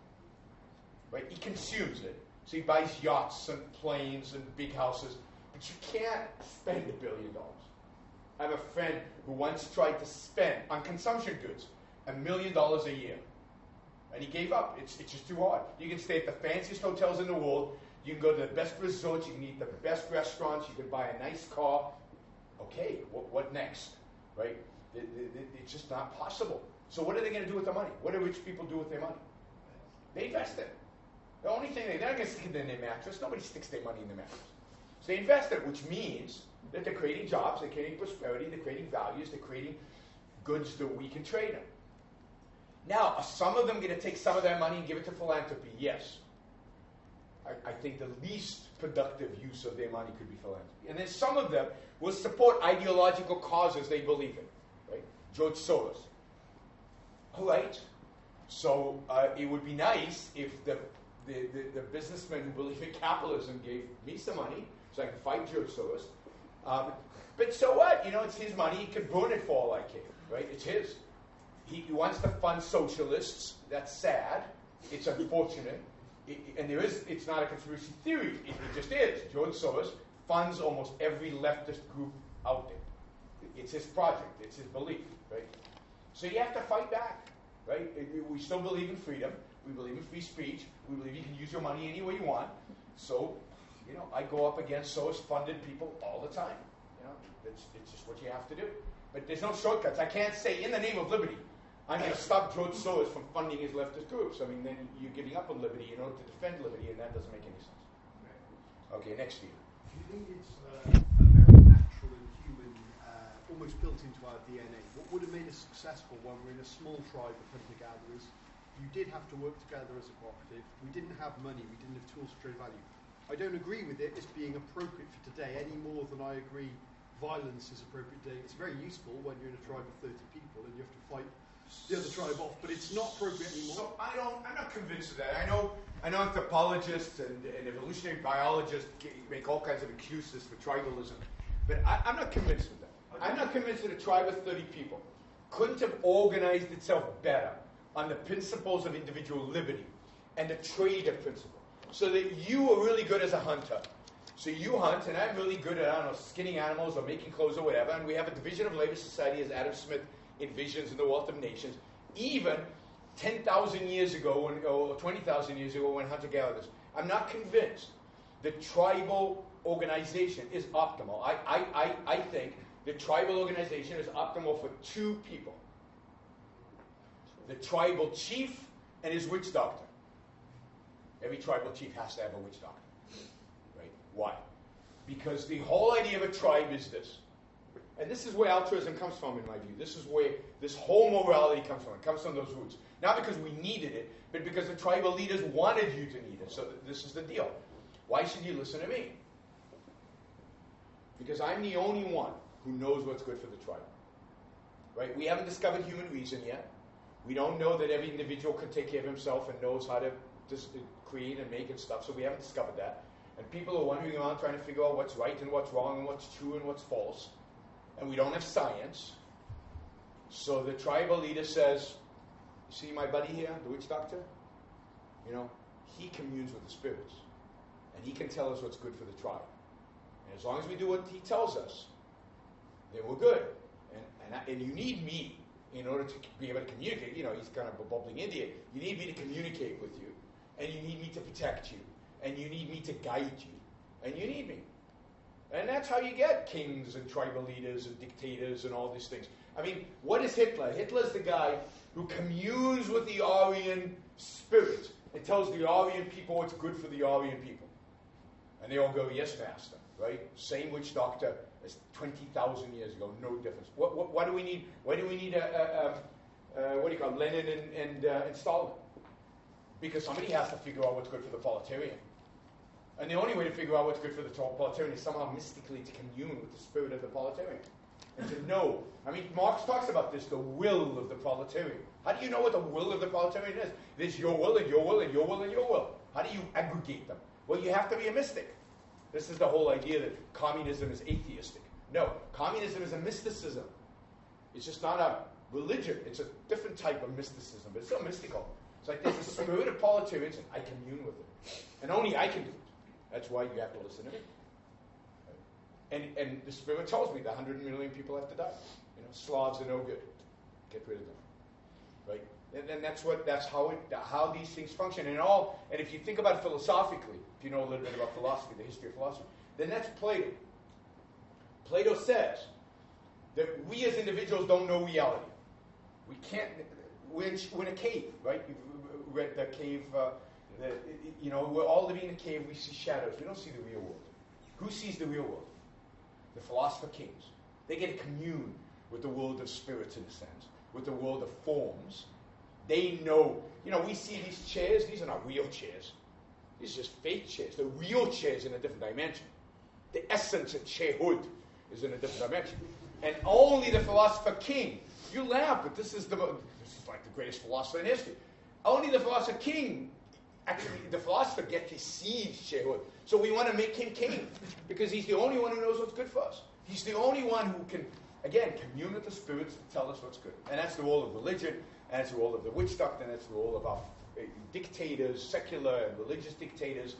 Right? He consumes it. So he buys yachts and planes and big houses. But you can't spend $1 billion. I have a friend who once tried to spend on consumption goods $1 million a year. And he gave up. It's just too hard. You can stay at the fanciest hotels in the world. You can go to the best resorts. You can eat the best restaurants. You can buy a nice car. Okay, what next? Right? It's just not possible. So what are they going to do with the money? What do rich people do with their money? They invest it. The only thing they're not going to stick it in their mattress. Nobody sticks their money in the mattress. So they invest it, which means that they're creating jobs, they're creating prosperity, they're creating values, they're creating goods that we can trade in. Now, are some of them going to take some of that money and give it to philanthropy? Yes. I think the least productive use of their money could be philanthropy. And then some of them will support ideological causes they believe in. Right? George Soros. All right. So it would be nice if the businessmen who believe in capitalism gave me some money so I can fight George Soros. But so what? It's his money. He can burn it for all I care. Right? It's his. He wants to fund socialists. That's sad. It's unfortunate. It's not a conspiracy theory. It just is. George Soros funds almost every leftist group out there. It's his project. It's his belief, right? So you have to fight back, right? We still believe in freedom. We believe in free speech. We believe you can use your money any way you want. So, I go up against Soros-funded people all the time. It's just what you have to do. But there's no shortcuts. I can't say, in the name of liberty, I'm going to stop George Soros from funding his leftist groups. I mean, then you're giving up on liberty in order to defend liberty, and that doesn't make any sense. Okay, next, Steve. Do you think it's a very natural and human, almost built into our DNA? What would have made us successful when we're in a small tribe of hunter-gatherers? You did have to work together as a cooperative. We didn't have money. We didn't have tools to trade value. I don't agree with it as being appropriate for today any more than I agree violence is appropriate today. It's very useful when you're in a tribe of 30 people and you have to fight the other tribe off, but it's not appropriate anymore. So I'm not convinced of that. I know anthropologists and evolutionary biologists make all kinds of excuses for tribalism, but I'm not convinced of that. I'm not convinced that a tribe of 30 people couldn't have organized itself better on the principles of individual liberty and the trader principle, so that you are really good as a hunter. So you hunt, and I'm really good at, skinning animals or making clothes or whatever, and we have a division of labor society as Adam Smith envisions in The Wealth of Nations, even 10,000 years ago, or 20,000 years ago when hunter-gatherers. I'm not convinced that tribal organization is optimal. I think that tribal organization is optimal for two people. The tribal chief and his witch doctor. Every tribal chief has to have a witch doctor. Right? Why? Because the whole idea of a tribe is this. And this is where altruism comes from, in my view. This is where this whole morality comes from. It comes from those roots. Not because we needed it, but because the tribal leaders wanted you to need it. So this is the deal. Why should you listen to me? Because I'm the only one who knows what's good for the tribe. Right? We haven't discovered human reason yet. We don't know that every individual can take care of himself and knows how to create and make and stuff. So we haven't discovered that. And people are wandering around trying to figure out what's right and what's wrong and what's true and what's false. And we don't have science. So the tribal leader says, see my buddy here, the witch doctor? He communes with the spirits. And he can tell us what's good for the tribe. And as long as we do what he tells us, then we're good. And you need me in order to be able to communicate, he's kind of a bubbling idiot. You need me to communicate with you, and you need me to protect you, and you need me to guide you, and you need me. And that's how you get kings and tribal leaders and dictators and all these things. I mean, what is Hitler? Hitler's the guy who communes with the Aryan spirit and tells the Aryan people what's good for the Aryan people. And they all go, yes, master, right? Same witch doctor as 20,000 years ago, no difference. Why do we need? Why do we need Lenin and Stalin? Because somebody has to figure out what's good for the proletarian, and the only way to figure out what's good for the proletarian is somehow mystically to commune with the spirit of the proletarian and to know. I mean, Marx talks about this: the will of the proletarian. How do you know what the will of the proletarian is? There's your will and your will and your will and your will. How do you aggregate them? Well, you have to be a mystic. This is the whole idea that communism is atheistic. No, communism is a mysticism. It's just not a religion. It's a different type of mysticism, but it's still mystical. It's like there's a spirit of proletarians, and I commune with it. And only I can do it. That's why you have to listen to me. And the spirit tells me that 100 million people have to die. Slavs are no good. Get rid of them. Right? And that's how these things function. And if you think about it philosophically, if you know a little bit about philosophy, the history of philosophy, then that's Plato. Plato says that we as individuals don't know reality. We can't. We're in a cave, right? You've read the cave. We're all living in a cave. We see shadows. We don't see the real world. Who sees the real world? The philosopher kings. They get to commune with the world of spirits, in a sense, with the world of forms. They know. We see these chairs. These are not real chairs. These are just fake chairs. The real chairs in a different dimension. The essence of chairhood is in a different dimension. And only the philosopher king. You laugh, but this is like the greatest philosopher in history. Only the philosopher king, actually, the philosopher gets to see chairhood. So we want to make him king because he's the only one who knows what's good for us. He's the only one who can, again, commune with the spirits to tell us what's good. And that's the role of religion, and that's the role of the witch doctor, and that's the role of our dictators, secular and religious dictators.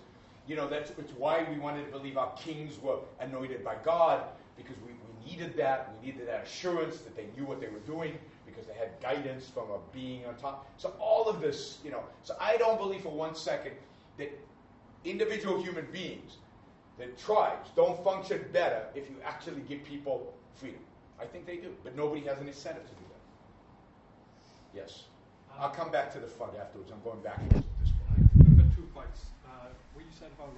It's why we wanted to believe our kings were anointed by God, because we needed that. We needed that assurance that they knew what they were doing, because they had guidance from a being on top. So all of this, so I don't believe for 1 second that individual human beings, that tribes, don't function better if you actually give people freedom. I think they do, but nobody has an incentive to do that. Yes. I'll come back to the front afterwards. I'm going backwards at this point. I've got 2 points. What you said about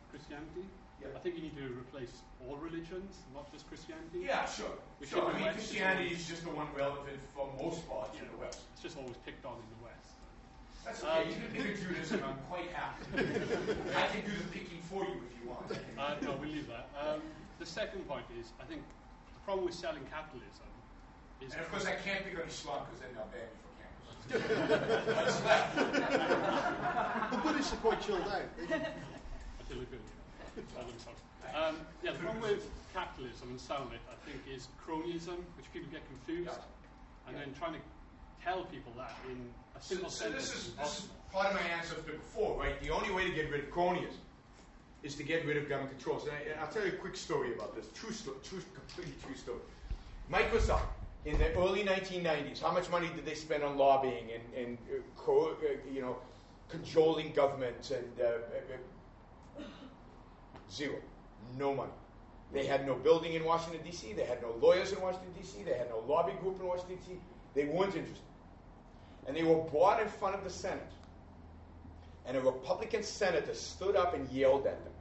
Christianity, I think you need to replace all religions, not just Christianity. Yeah, sure. I mean, Christianity is just the one relevant for most parts in the West. It's just always picked on in the West. That's okay. You can pick a Judaism. I'm quite happy. I can do the picking for you if you want. No, we'll leave that. The second point is, I think the problem with selling capitalism is... And of course, I can't pick on Islam because then they'll ban me from campus. What's left? The Buddhists are quite chilled out. The problem with capitalism and selling it, I think, is cronyism, which people get confused, and then trying to tell people that in a simple sentence. This is part of my answer to before, right? The only way to get rid of cronyism is to get rid of government controls. And I'll tell you a quick story about this. Completely true story. Microsoft, in the early 1990s, how much money did they spend on lobbying and cajoling governments and zero. No money. They had no building in Washington, D.C. They had no lawyers in Washington, D.C. They had no lobby group in Washington, D.C. They weren't interested. And they were brought in front of the Senate. And a Republican senator stood up and yelled at them.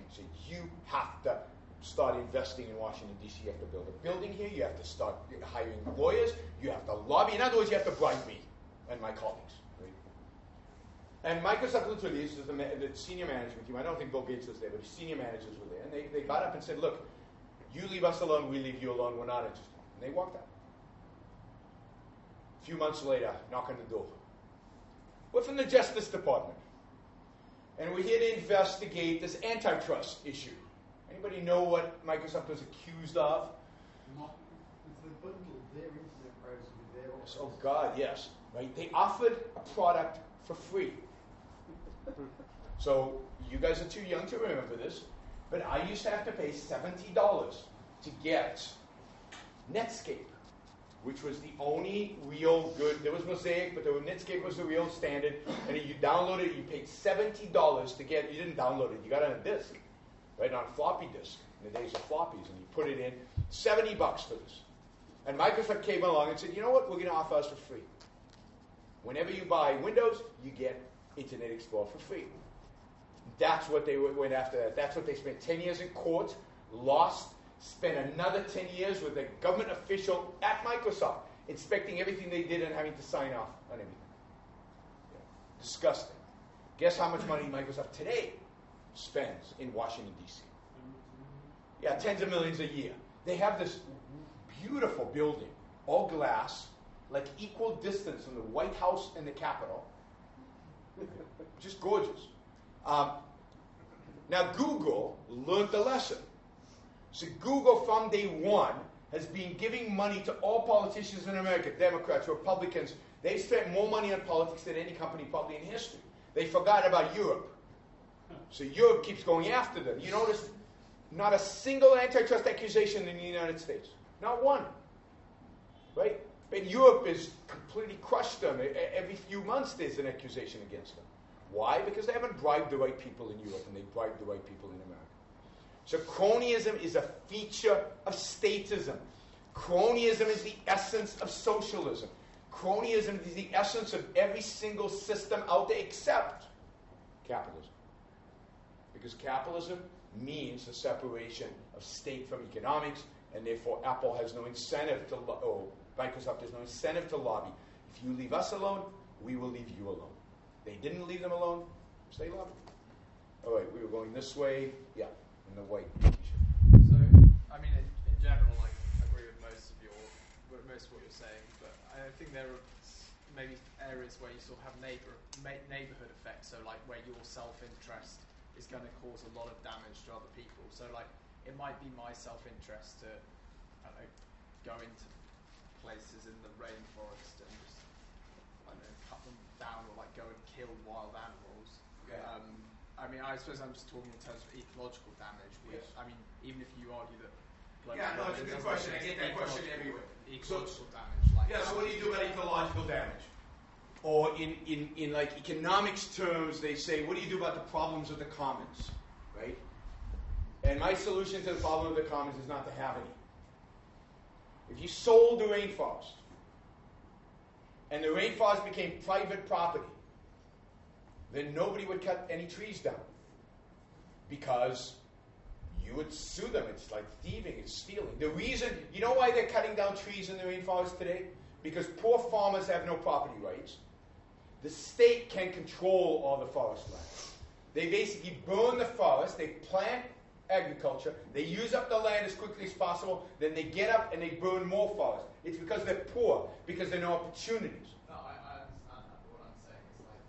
He said, you have to start investing in Washington, D.C. You have to build a building here. You have to start hiring lawyers. You have to lobby. In other words, you have to bribe me and my colleagues. And Microsoft literally, this is the senior management team. I don't think Bill Gates was there, but the senior managers were there. And they got up and said, look, you leave us alone, we leave you alone, we're not interested. And they walked out. A few months later, knock on the door. We're from the Justice Department. And we're here to investigate this antitrust issue. Anybody know what Microsoft was accused of? The bundle, their internet browser with their office. Oh, God, yes. Right? They offered a product for free. So you guys are too young to remember this, but I used to have to pay $70 to get Netscape, which was the only real good. There was Mosaic, but Netscape was the real standard. And you downloaded it, you paid $70 to get. You didn't download it, you got it on a disk, right, on a floppy disk in the days of floppies, and you put it in. $70 for this. And Microsoft came along and said, you know what? We're going to offer us for free. Whenever you buy Windows, you get Internet Explorer for free. That's what they went after. That's what they spent 10 years in court, lost, spent another 10 years with a government official at Microsoft, inspecting everything they did and having to sign off on everything. Yeah. Disgusting. Guess how much money Microsoft today spends in Washington, D.C.? Yeah, tens of millions a year. They have this beautiful building, all glass, like equal distance from the White House and the Capitol. Just gorgeous. Now, Google learned the lesson. So Google, from day one, has been giving money to all politicians in America, Democrats, Republicans. They've spent more money on politics than any company probably in history. They forgot about Europe. So Europe keeps going after them. You notice not a single antitrust accusation in the United States. Not one. Right? But Europe is completely crushed them. Every few months there's an accusation against them. Why? Because they haven't bribed the right people in Europe and they bribed the right people in America. So cronyism is a feature of statism. Cronyism is the essence of socialism. Cronyism is the essence of every single system out there except capitalism. Because capitalism means the separation of state from economics, and therefore Apple has no incentive to, Microsoft has no incentive to lobby. If you leave us alone, we will leave you alone. They didn't leave them alone, so they lobbied. All right, we were going this way. Yeah, in the white t-shirt. So, I mean, in general, I agree with most of what you're saying, but I think there are maybe areas where you sort of have neighborhood effects. So, like where your self-interest is going to cause a lot of damage to other people. So, like, it might be my self-interest to, I don't know, go into places in the rainforest and just, I don't know, cut them down or like go and kill wild animals. Okay. I mean, I suppose I'm just talking in terms of ecological damage, which, Yes. I mean, even if you argue that... Yeah, no, it's a good question. I get that question everywhere. Ecological damage. Like, Yeah, so what do you do about ecological damage? Or in like economics terms, they say, what do you do about the problems of the commons, right? And my solution to the problem of the commons is not to have any. If you sold the rainforest, and the rainforest became private property, then nobody would cut any trees down. Because you would sue them. It's like thieving, it's stealing. The reason, you know why they're cutting down trees in the rainforest today? Because poor farmers have no property rights. The state can control all the forest land. They basically burn the forest, they plant agriculture, they use up the land as quickly as possible, then they get up and they burn more forest. It's because they're poor, because there are no opportunities. No, I understand that, but what I'm saying is like,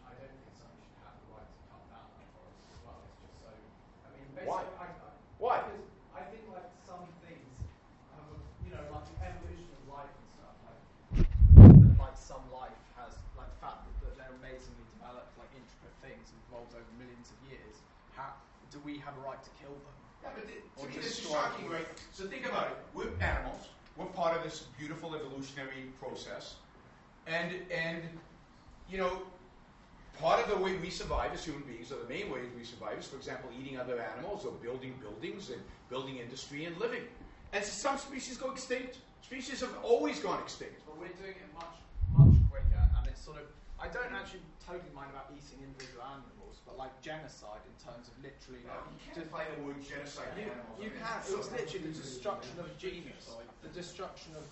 I don't think someone should have the right to cut down that forest as well. It's just so, I mean, basically, Why? Why? Because I think like some things, you know, like the evolution of life and stuff, like that, like some life has, like the fact that they're amazingly developed, like intricate things evolved over millions of years. How do we have a right to kill them? Yeah, but to me this is shocking, right? So think about it. We're animals. We're part of this beautiful evolutionary process. And you know, part of the way we survive as human beings, or the main ways we survive, is, for example, eating other animals or building buildings and building industry and living. And some species go extinct. Species have always gone extinct. But we're doing it much, much quicker, and it's sort of, I don't actually totally mind about eating individual animals, but like genocide in terms of literally... No, you can't apply the word genocide to animals. You can. It was literally the destruction of a genus, the destruction of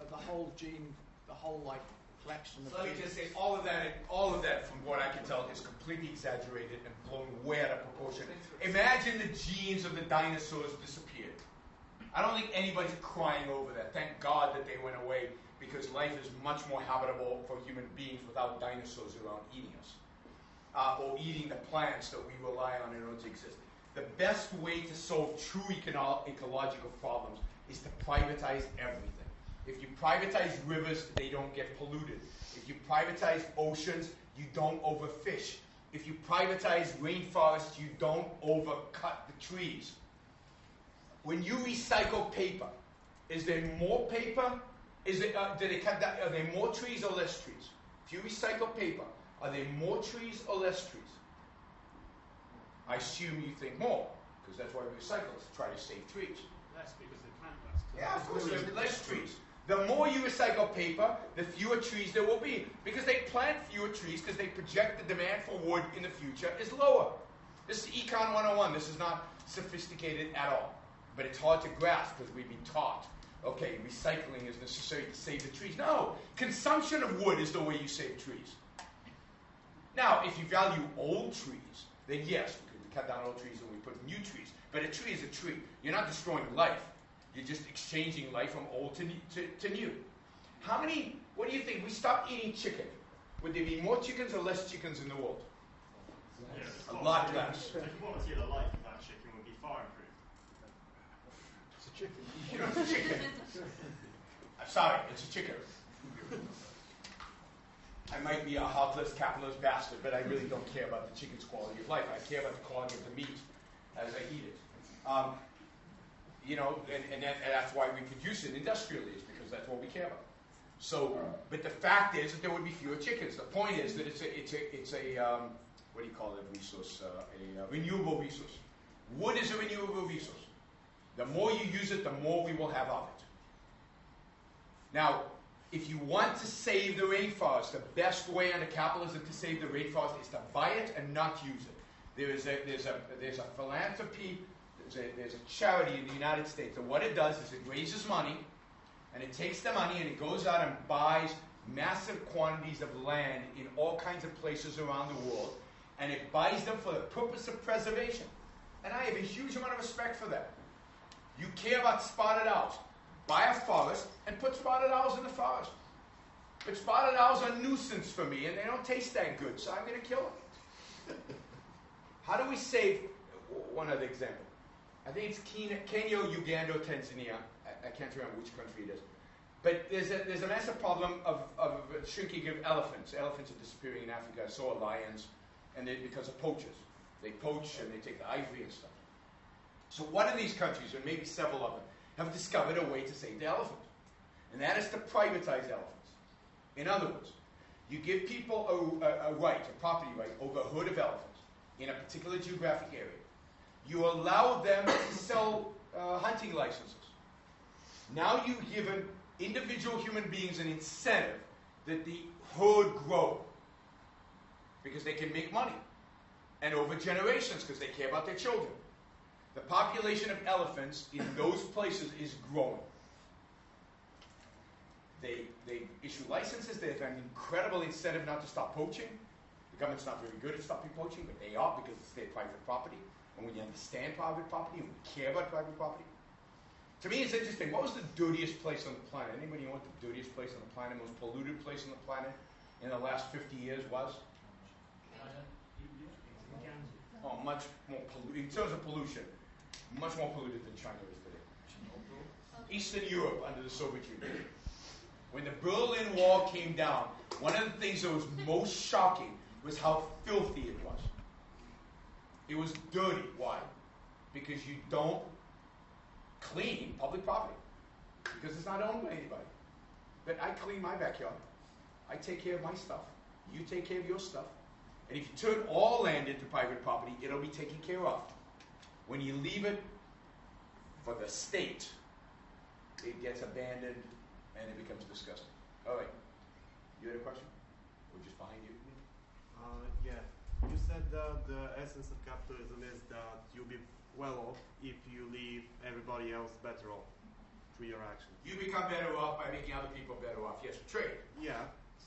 the whole gene, the whole like collection of. So let me just say, all of that, from what I can tell, is completely exaggerated and blown way out of proportion. Imagine the genes of the dinosaurs disappeared. I don't think anybody's crying over that. Thank God that they went away, because life is much more habitable for human beings without dinosaurs around eating us. Or eating the plants that we rely on in order to exist. The best way to solve true ecological problems is to privatize everything. If you privatize rivers, they don't get polluted. If you privatize oceans, you don't overfish. If you privatize rainforests, you don't overcut the trees. When you recycle paper, is there more paper Is it? Do they cut down? Are there more trees or less trees? If you recycle paper, are there more trees or less trees? I assume you think more, because that's why we recycle, is to try to save trees. Less because they plant less. Yeah, of course, there's less trees. The more you recycle paper, the fewer trees there will be. Because they plant fewer trees because they project the demand for wood in the future is lower. This is Econ 101. This is not sophisticated at all. But it's hard to grasp because we've been taught, okay, recycling is necessary to save the trees. No, consumption of wood is the way you save trees. Now, if you value old trees, then yes, we could cut down old trees and we put new trees. But a tree is a tree. You're not destroying life. You're just exchanging life from old to new. How many, what do you think? We stopped eating chicken. Would there be more chickens or less chickens in the world? Yes. A lot less. The quality of the life of that chicken would be far improved. It's a chicken. You know, it's a chicken. I'm sorry, it's a chicken. I might be a heartless capitalist bastard, but I really don't care about the chicken's quality of life. I care about the quality of the meat as I eat it. You know, and that's why we produce it industrially, is because that's what we care about. So, but the fact is that there would be fewer chickens. The point is that it's a what do you call it? Resource, a renewable resource. Wood is a renewable resource. The more you use it, the more we will have of it. Now, if you want to save the rainforest, the best way under capitalism to save the rainforest is to buy it and not use it. There's a philanthropy. There's a charity in the United States, and what it does is it raises money, and it takes the money and it goes out and buys massive quantities of land in all kinds of places around the world, and it buys them for the purpose of preservation. And I have a huge amount of respect for that. You care about spotted owls. Buy a forest and put spotted owls in the forest. But spotted owls are a nuisance for me, and they don't taste that good, so I'm going to kill them. How do we save? One other example. I think it's Kenya, Uganda, or Tanzania. I can't remember which country it is. But there's a massive problem of shrinking of elephants. Elephants are disappearing in Africa, so are lions, and because of poachers. They poach and they take the ivory and stuff. So one of these countries, or maybe several of them, have discovered a way to save the elephant. And that is to privatize elephants. In other words, you give people a right, a property right, over a herd of elephants in a particular geographic area. You allow them to sell hunting licenses. Now you've given individual human beings an incentive that the herd grow because they can make money. And over generations because they care about their children. The population of elephants in those places is growing. They issue licenses. They have an incredible incentive not to stop poaching. The government's not very good at stopping poaching, but they are because it's their private property. And when you understand private property and we care about private property, to me it's interesting. What was the dirtiest place on the planet? Anybody know what the dirtiest place on the planet, most polluted place on the planet in the last 50 years was? Oh, much more polluted. In terms of pollution, much more polluted than China is today. Eastern Europe under the Soviet Union. When the Berlin Wall came down, one of the things that was most shocking was how filthy it was. It was dirty. Why? Because you don't clean public property. Because it's not owned by anybody. But I clean my backyard. I take care of my stuff. You take care of your stuff. And if you turn all land into private property, it'll be taken care of. When you leave it for the state, it gets abandoned and it becomes disgusting. All right. You had a question? We're just behind you. Yeah. You said that the essence of capitalism is that you'll be well off if you leave everybody else better off through your actions. You become better off by making other people better off. Yes, trade. Yeah.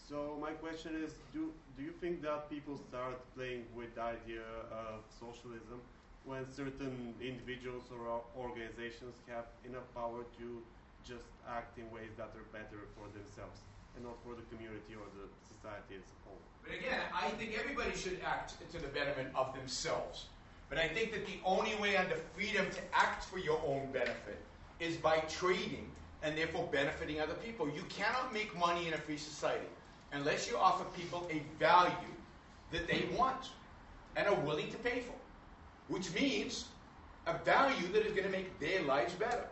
So my question is, do you think that people start playing with the idea of socialism when certain individuals or organizations have enough power to just act in ways that are better for themselves and not for the community or the society as a whole? But again, I think everybody should act to the betterment of themselves. But I think that the only way under freedom to act for your own benefit is by trading and therefore benefiting other people. You cannot make money in a free society unless you offer people a value that they want and are willing to pay for, which means a value that is going to make their lives better.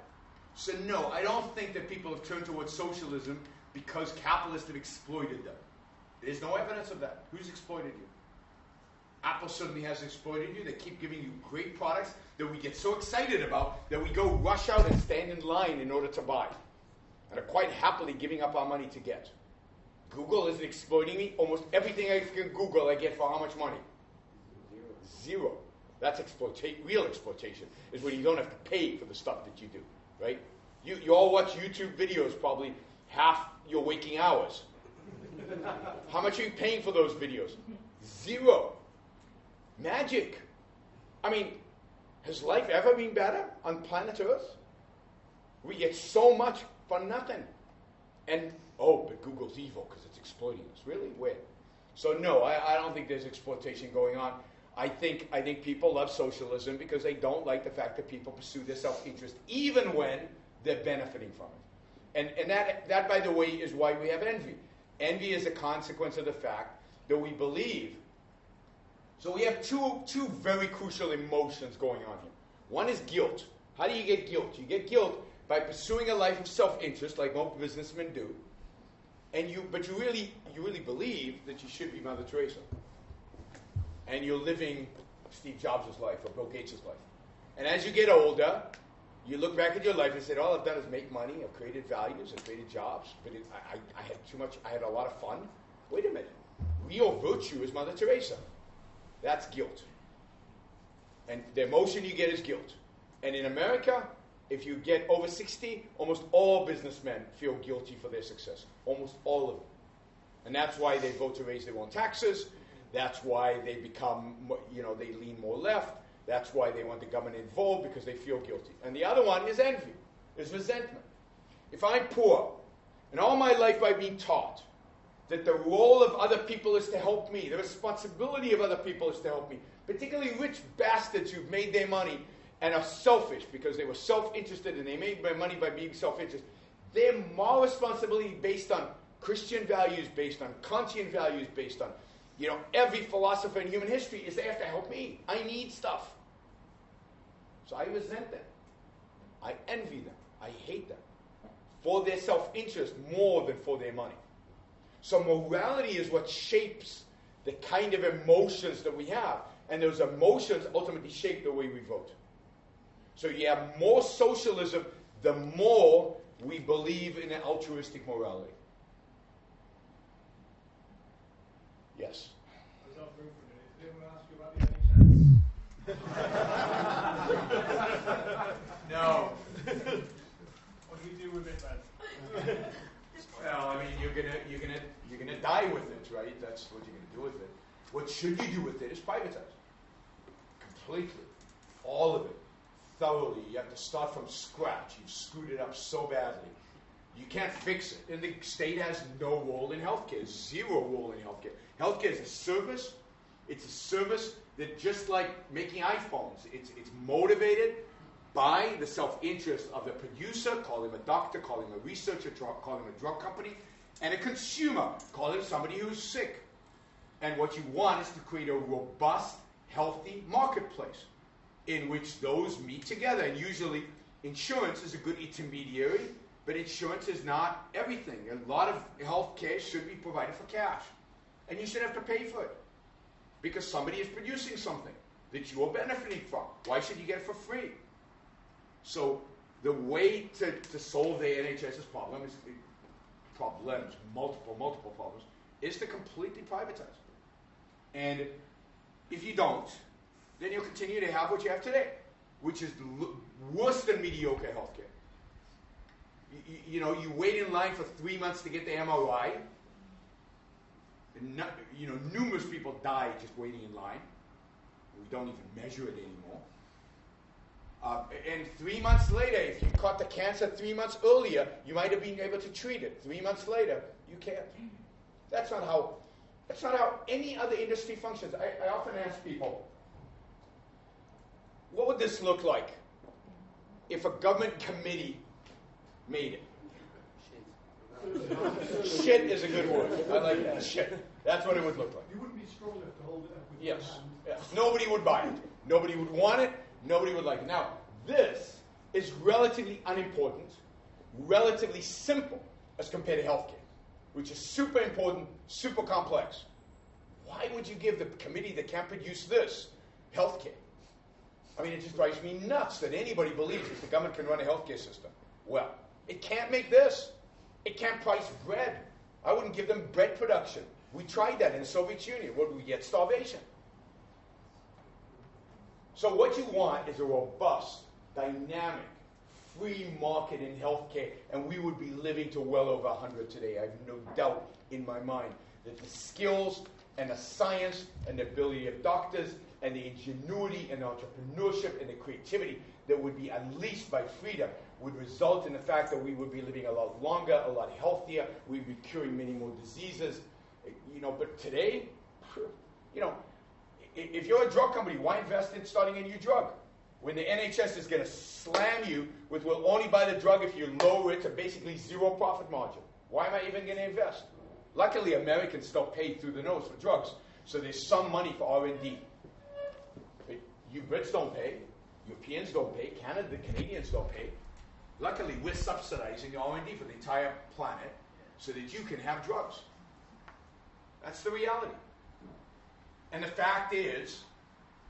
So no, I don't think that people have turned towards socialism because capitalists have exploited them. There's no evidence of that. Who's exploited you? Apple certainly has exploited you. They keep giving you great products that we get so excited about that we go rush out and stand in line in order to buy. And are quite happily giving up our money to get. Google isn't exploiting me. Almost everything I can Google, I get for how much money? Zero. That's real exploitation, is when you don't have to pay for the stuff that you do, right? You all watch YouTube videos probably half your waking hours. How much are you paying for those videos? Zero. Magic. I mean, has life ever been better on planet Earth? We get so much for nothing. And, but Google's evil because it's exploiting us. Really? Where? So no, I don't think there's exploitation going on. I think people love socialism because they don't like the fact that people pursue their self-interest even when they're benefiting from it. And that, by the way, is why we have envy. Envy is a consequence of the fact that we believe. So we have two very crucial emotions going on here. One is guilt. How do you get guilt? You get guilt by pursuing a life of self-interest, like most businessmen do, but you really believe that you should be Mother Teresa, and you're living Steve Jobs' life or Bill Gates' life. And as you get older, you look back at your life and say, all I've done is make money, I've created values, I've created jobs, but I had too much, I had a lot of fun. Wait a minute. Real virtue is Mother Teresa. That's guilt. And the emotion you get is guilt. And in America, if you get over 60, almost all businessmen feel guilty for their success. Almost all of them. And that's why they vote to raise their own taxes. That's why they become, they lean more left. That's why they want the government involved, because they feel guilty. And the other one is envy, is resentment. If I'm poor, and all my life I've been taught that the role of other people is to help me, the responsibility of other people is to help me, particularly rich bastards who've made their money and are selfish because they were self-interested and they made their money by being self-interested. Their moral responsibility based on Christian values, based on Kantian values, based on every philosopher in human history is they have to help me. I need stuff. So I resent them. I envy them. I hate them. For their self-interest more than for their money. So morality is what shapes the kind of emotions that we have. And those emotions ultimately shape the way we vote. So you have more socialism, the more we believe in an altruistic morality. Yes? I was on Brook for a minute. Did anyone ask you about the NHS? No. What do we do with it then? Well, I mean, you're gonna die with it, right? That's what you're gonna do with it. What should you do with it is privatize. Completely. All of it. Thoroughly. You have to start from scratch. You've screwed it up so badly. You can't fix it. And the state has no role in healthcare. Zero role in healthcare. Healthcare is a service. It's a service that, just like making iPhones, it's motivated by the self-interest of the producer, call him a doctor, call him a researcher, call him a drug company, and a consumer, call him somebody who's sick. And what you want is to create a robust, healthy marketplace in which those meet together. And usually insurance is a good intermediary, but insurance is not everything. A lot of health care should be provided for cash. And you should have to pay for it because somebody is producing something that you are benefiting from. Why should you get it for free? So the way to solve the NHS's problems, multiple problems, is to completely privatize. And if you don't, then you'll continue to have what you have today, which is worse than mediocre healthcare. You wait in line for 3 months to get the MRI. And numerous people die just waiting in line. We don't even measure it anymore. And 3 months later, if you caught the cancer 3 months earlier, you might have been able to treat it. 3 months later, you can't. That's not how any other industry functions. I often ask people, what would this look like if a government committee made it? Shit is a good word. I like that. Shit. That's what it would look like. You wouldn't be strong enough to hold it up with Yes. Nobody would buy it. Nobody would want it. Nobody would like it. Now, this is relatively unimportant, relatively simple as compared to healthcare, which is super important, super complex. Why would you give the committee that can't produce this healthcare? I mean, it just drives me nuts that anybody believes that the government can run a healthcare system. Well, it can't make this. It can't price bread. I wouldn't give them bread production. We tried that in the Soviet Union. What did we get? Starvation. So what you want is a robust, dynamic, free market in healthcare, and we would be living to well over 100 today. I have no doubt in my mind that the skills and the science and the ability of doctors and the ingenuity and the entrepreneurship and the creativity that would be unleashed by freedom would result in the fact that we would be living a lot longer, a lot healthier, we'd be curing many more diseases. But today, if you're a drug company, why invest in starting a new drug? When the NHS is going to slam you with, we'll only buy the drug if you lower it to basically zero profit margin. Why am I even going to invest? Luckily, Americans still pay through the nose for drugs, so there's some money for R&D. But you Brits don't pay, Europeans don't pay, the Canadians don't pay. Luckily, we're subsidizing the R&D for the entire planet so that you can have drugs. That's the reality. And the fact is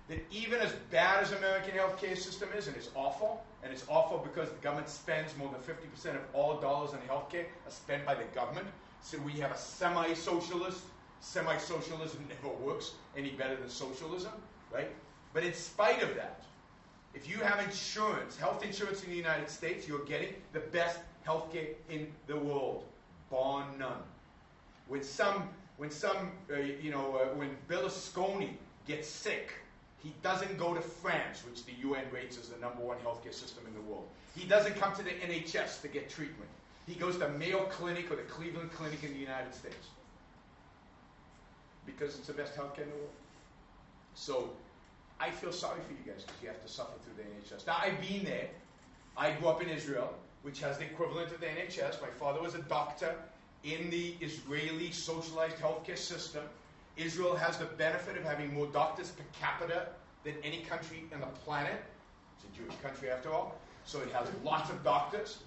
that even as bad as American healthcare system is, and it's awful because the government spends more than 50% of all dollars on healthcare are spent by the government, so we have a semi-socialist. Semi-socialism never works any better than socialism, right? But in spite of that, if you have insurance, health insurance in the United States, you're getting the best healthcare in the world, bar none. When Berlusconi gets sick, he doesn't go to France, which the UN rates as the #1 healthcare system in the world. He doesn't come to the NHS to get treatment. He goes to Mayo Clinic or the Cleveland Clinic in the United States because it's the best healthcare in the world. So I feel sorry for you guys because you have to suffer through the NHS. Now, I've been there. I grew up in Israel, which has the equivalent of the NHS. My father was a doctor in the Israeli socialized healthcare system. Israel has the benefit of having more doctors per capita than any country on the planet. It's a Jewish country after all. So it has lots of doctors.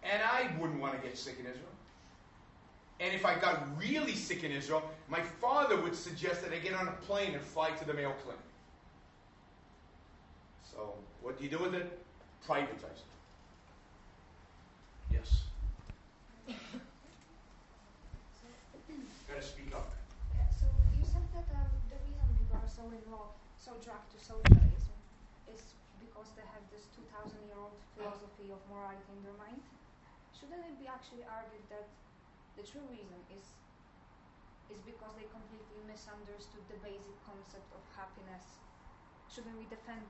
And I wouldn't want to get sick in Israel. And if I got really sick in Israel, my father would suggest that I get on a plane and fly to the Mayo Clinic. So what do you do with it? Privatize it. Yes. Got to speak up. Yeah, so you said that the reason people are so involved, so dragged to socialism, is because they have this 2,000-year-old philosophy of morality in their mind. Shouldn't it be actually argued that the true reason is because they completely misunderstood the basic concept of happiness? Shouldn't we defend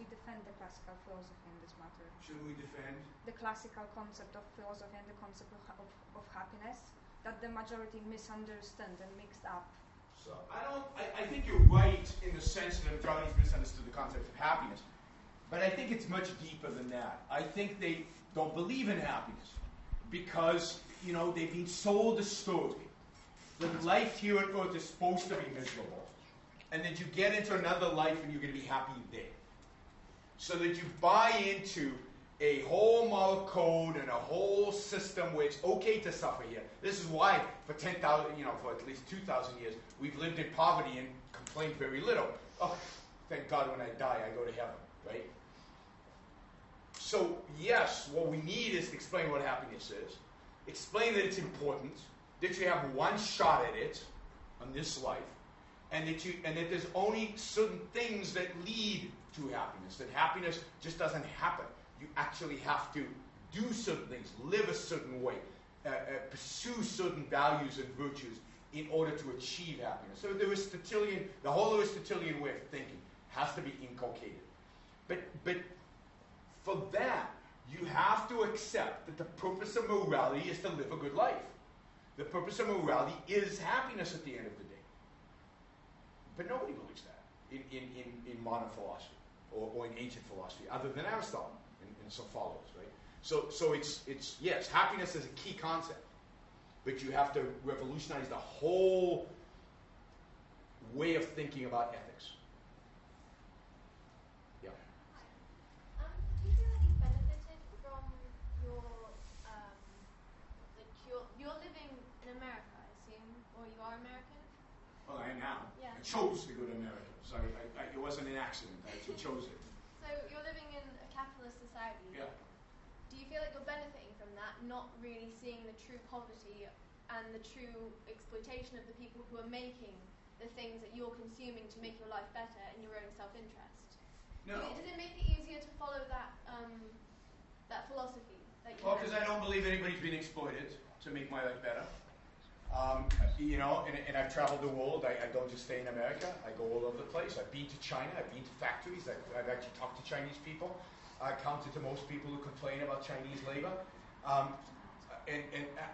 the classical philosophy in this matter? Should we defend? The classical concept of philosophy and the concept of happiness that the majority misunderstood and mixed up. So I think you're right in the sense that the majority misunderstood the concept of happiness. But I think it's much deeper than that. I think they don't believe in happiness because, they've been sold a story that life here on earth is supposed to be miserable, and that you get into another life and you're going to be happy there. So that you buy into a whole moral code and a whole system where it's okay to suffer here. This is why for 10,000, for at least 2,000 years, we've lived in poverty and complained very little. Oh, thank God when I die, I go to heaven, right? So yes, what we need is to explain what happiness is, explain that it's important, that you have one shot at it on this life, and that there's only certain things that lead to happiness, that happiness just doesn't happen. You actually have to do certain things, live a certain way, pursue certain values and virtues in order to achieve happiness. So the whole Aristotelian way of thinking has to be inculcated. But for that, you have to accept that the purpose of morality is to live a good life. The purpose of morality is happiness at the end of the day. But nobody believes that in modern philosophy or in ancient philosophy, other than Aristotle and some followers, right? So it's yes, happiness is a key concept, but you have to revolutionize the whole way of thinking about ethics. Yeah. in America, I assume, or you are American? Well, I am now. Yeah. I chose to go to America. So it wasn't an accident. I actually chose it. So you're living in a capitalist society. Yeah. Do you feel like you're benefiting from that, not really seeing the true poverty and the true exploitation of the people who are making the things that you're consuming to make your life better in your own self-interest? No. Does it make it easier to follow that that philosophy? Well, because I don't believe anybody's been exploited to make my life better. And I've traveled the world. I don't just stay in America. I go all over the place. I've been to China. I've been to factories. I've actually talked to Chinese people. I counter to most people who complain about Chinese labor. And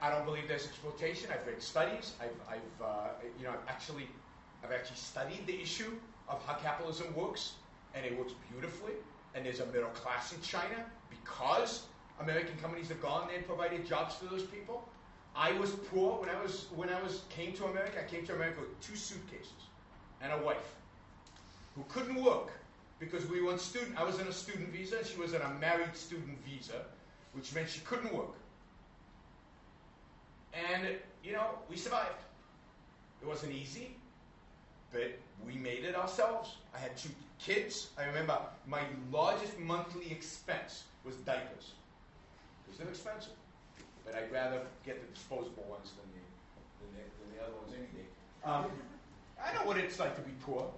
I don't believe there's exploitation. I've read studies. I've actually studied the issue of how capitalism works, and it works beautifully. And there's a middle class in China because American companies have gone there and provided jobs to those people. I was poor when I came to America. I came to America with 2 suitcases and a wife who couldn't work because I was on a student visa and she was on a married student visa, which meant she couldn't work. And we survived. It wasn't easy, but we made it ourselves. I had 2 kids. I remember my largest monthly expense was diapers because they're expensive. But I'd rather get the disposable ones than the other ones any day. I know what it's like to be poor,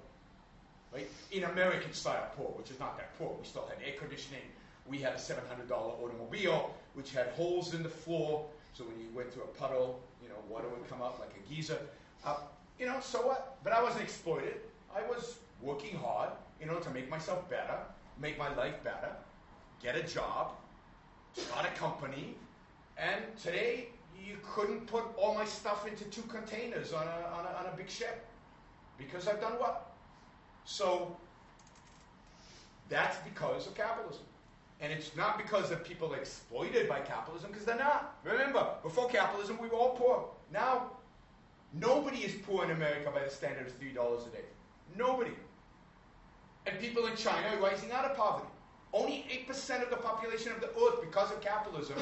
right? In American style poor, which is not that poor. We still had air conditioning. We had a $700 automobile, which had holes in the floor, so when you went through a puddle, water would come up like a geyser. So what? But I wasn't exploited. I was working hard, to make myself better, make my life better, get a job, start a company. And today, you couldn't put all my stuff into 2 containers on a big ship because I've done what? So that's because of capitalism. And it's not because of people exploited by capitalism, because they're not. Remember, before capitalism, we were all poor. Now, nobody is poor in America by the standard of $3 a day. Nobody. And people in China are rising out of poverty. Only 8% of the population of the earth, because of capitalism,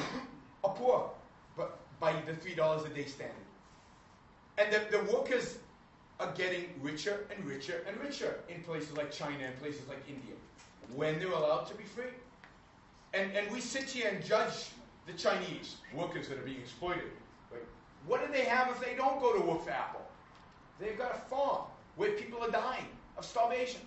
are poor, but by the $3 a day standard. And the workers are getting richer and richer and richer in places like China and places like India, when they're allowed to be free. And we sit here and judge the Chinese workers that are being exploited. Right? What do they have if they don't go to work for Apple? They've got a farm where people are dying of starvation.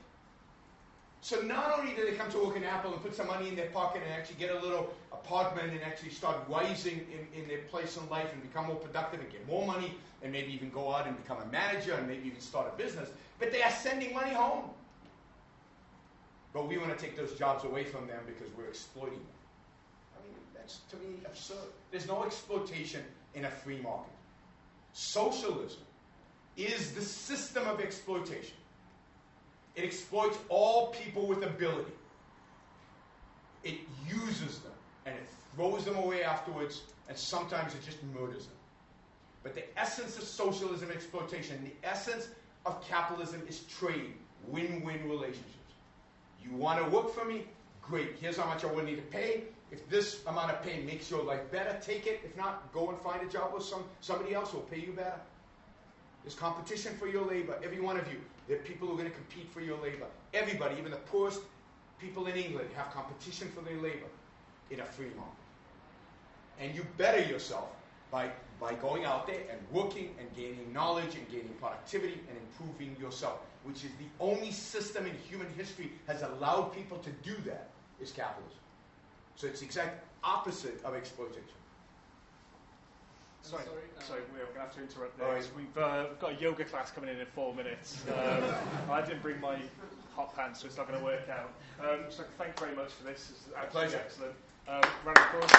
So not only do they come to work in Apple and put some money in their pocket and actually get a little apartment and actually start rising in their place in life and become more productive and get more money and maybe even go out and become a manager and maybe even start a business, but they are sending money home. But we want to take those jobs away from them because we're exploiting them. I mean, that's, to me, absurd. There's no exploitation in a free market. Socialism is the system of exploitation. It exploits all people with ability. It uses them, and it throws them away afterwards, and sometimes it just murders them. But the essence of socialism and exploitation, the essence of capitalism is trade, win-win relationships. You want to work for me? Great. Here's how much I will need to pay. If this amount of pay makes your life better, take it. If not, go and find a job with somebody else who will pay you better. There's competition for your labor. Every one of you. There are people who are going to compete for your labor. Everybody, even the poorest people in England, have competition for their labor in a free market. And you better yourself by going out there and working and gaining knowledge and gaining productivity and improving yourself, which is the only system in human history has allowed people to do that, is capitalism. So it's the exact opposite of exploitation. Sorry, we're going to have to interrupt there. Right. We've got a yoga class coming in 4 minutes. I didn't bring my hot pants, so it's not going to work out. So thank you very much for this. It's absolutely excellent. Round of applause.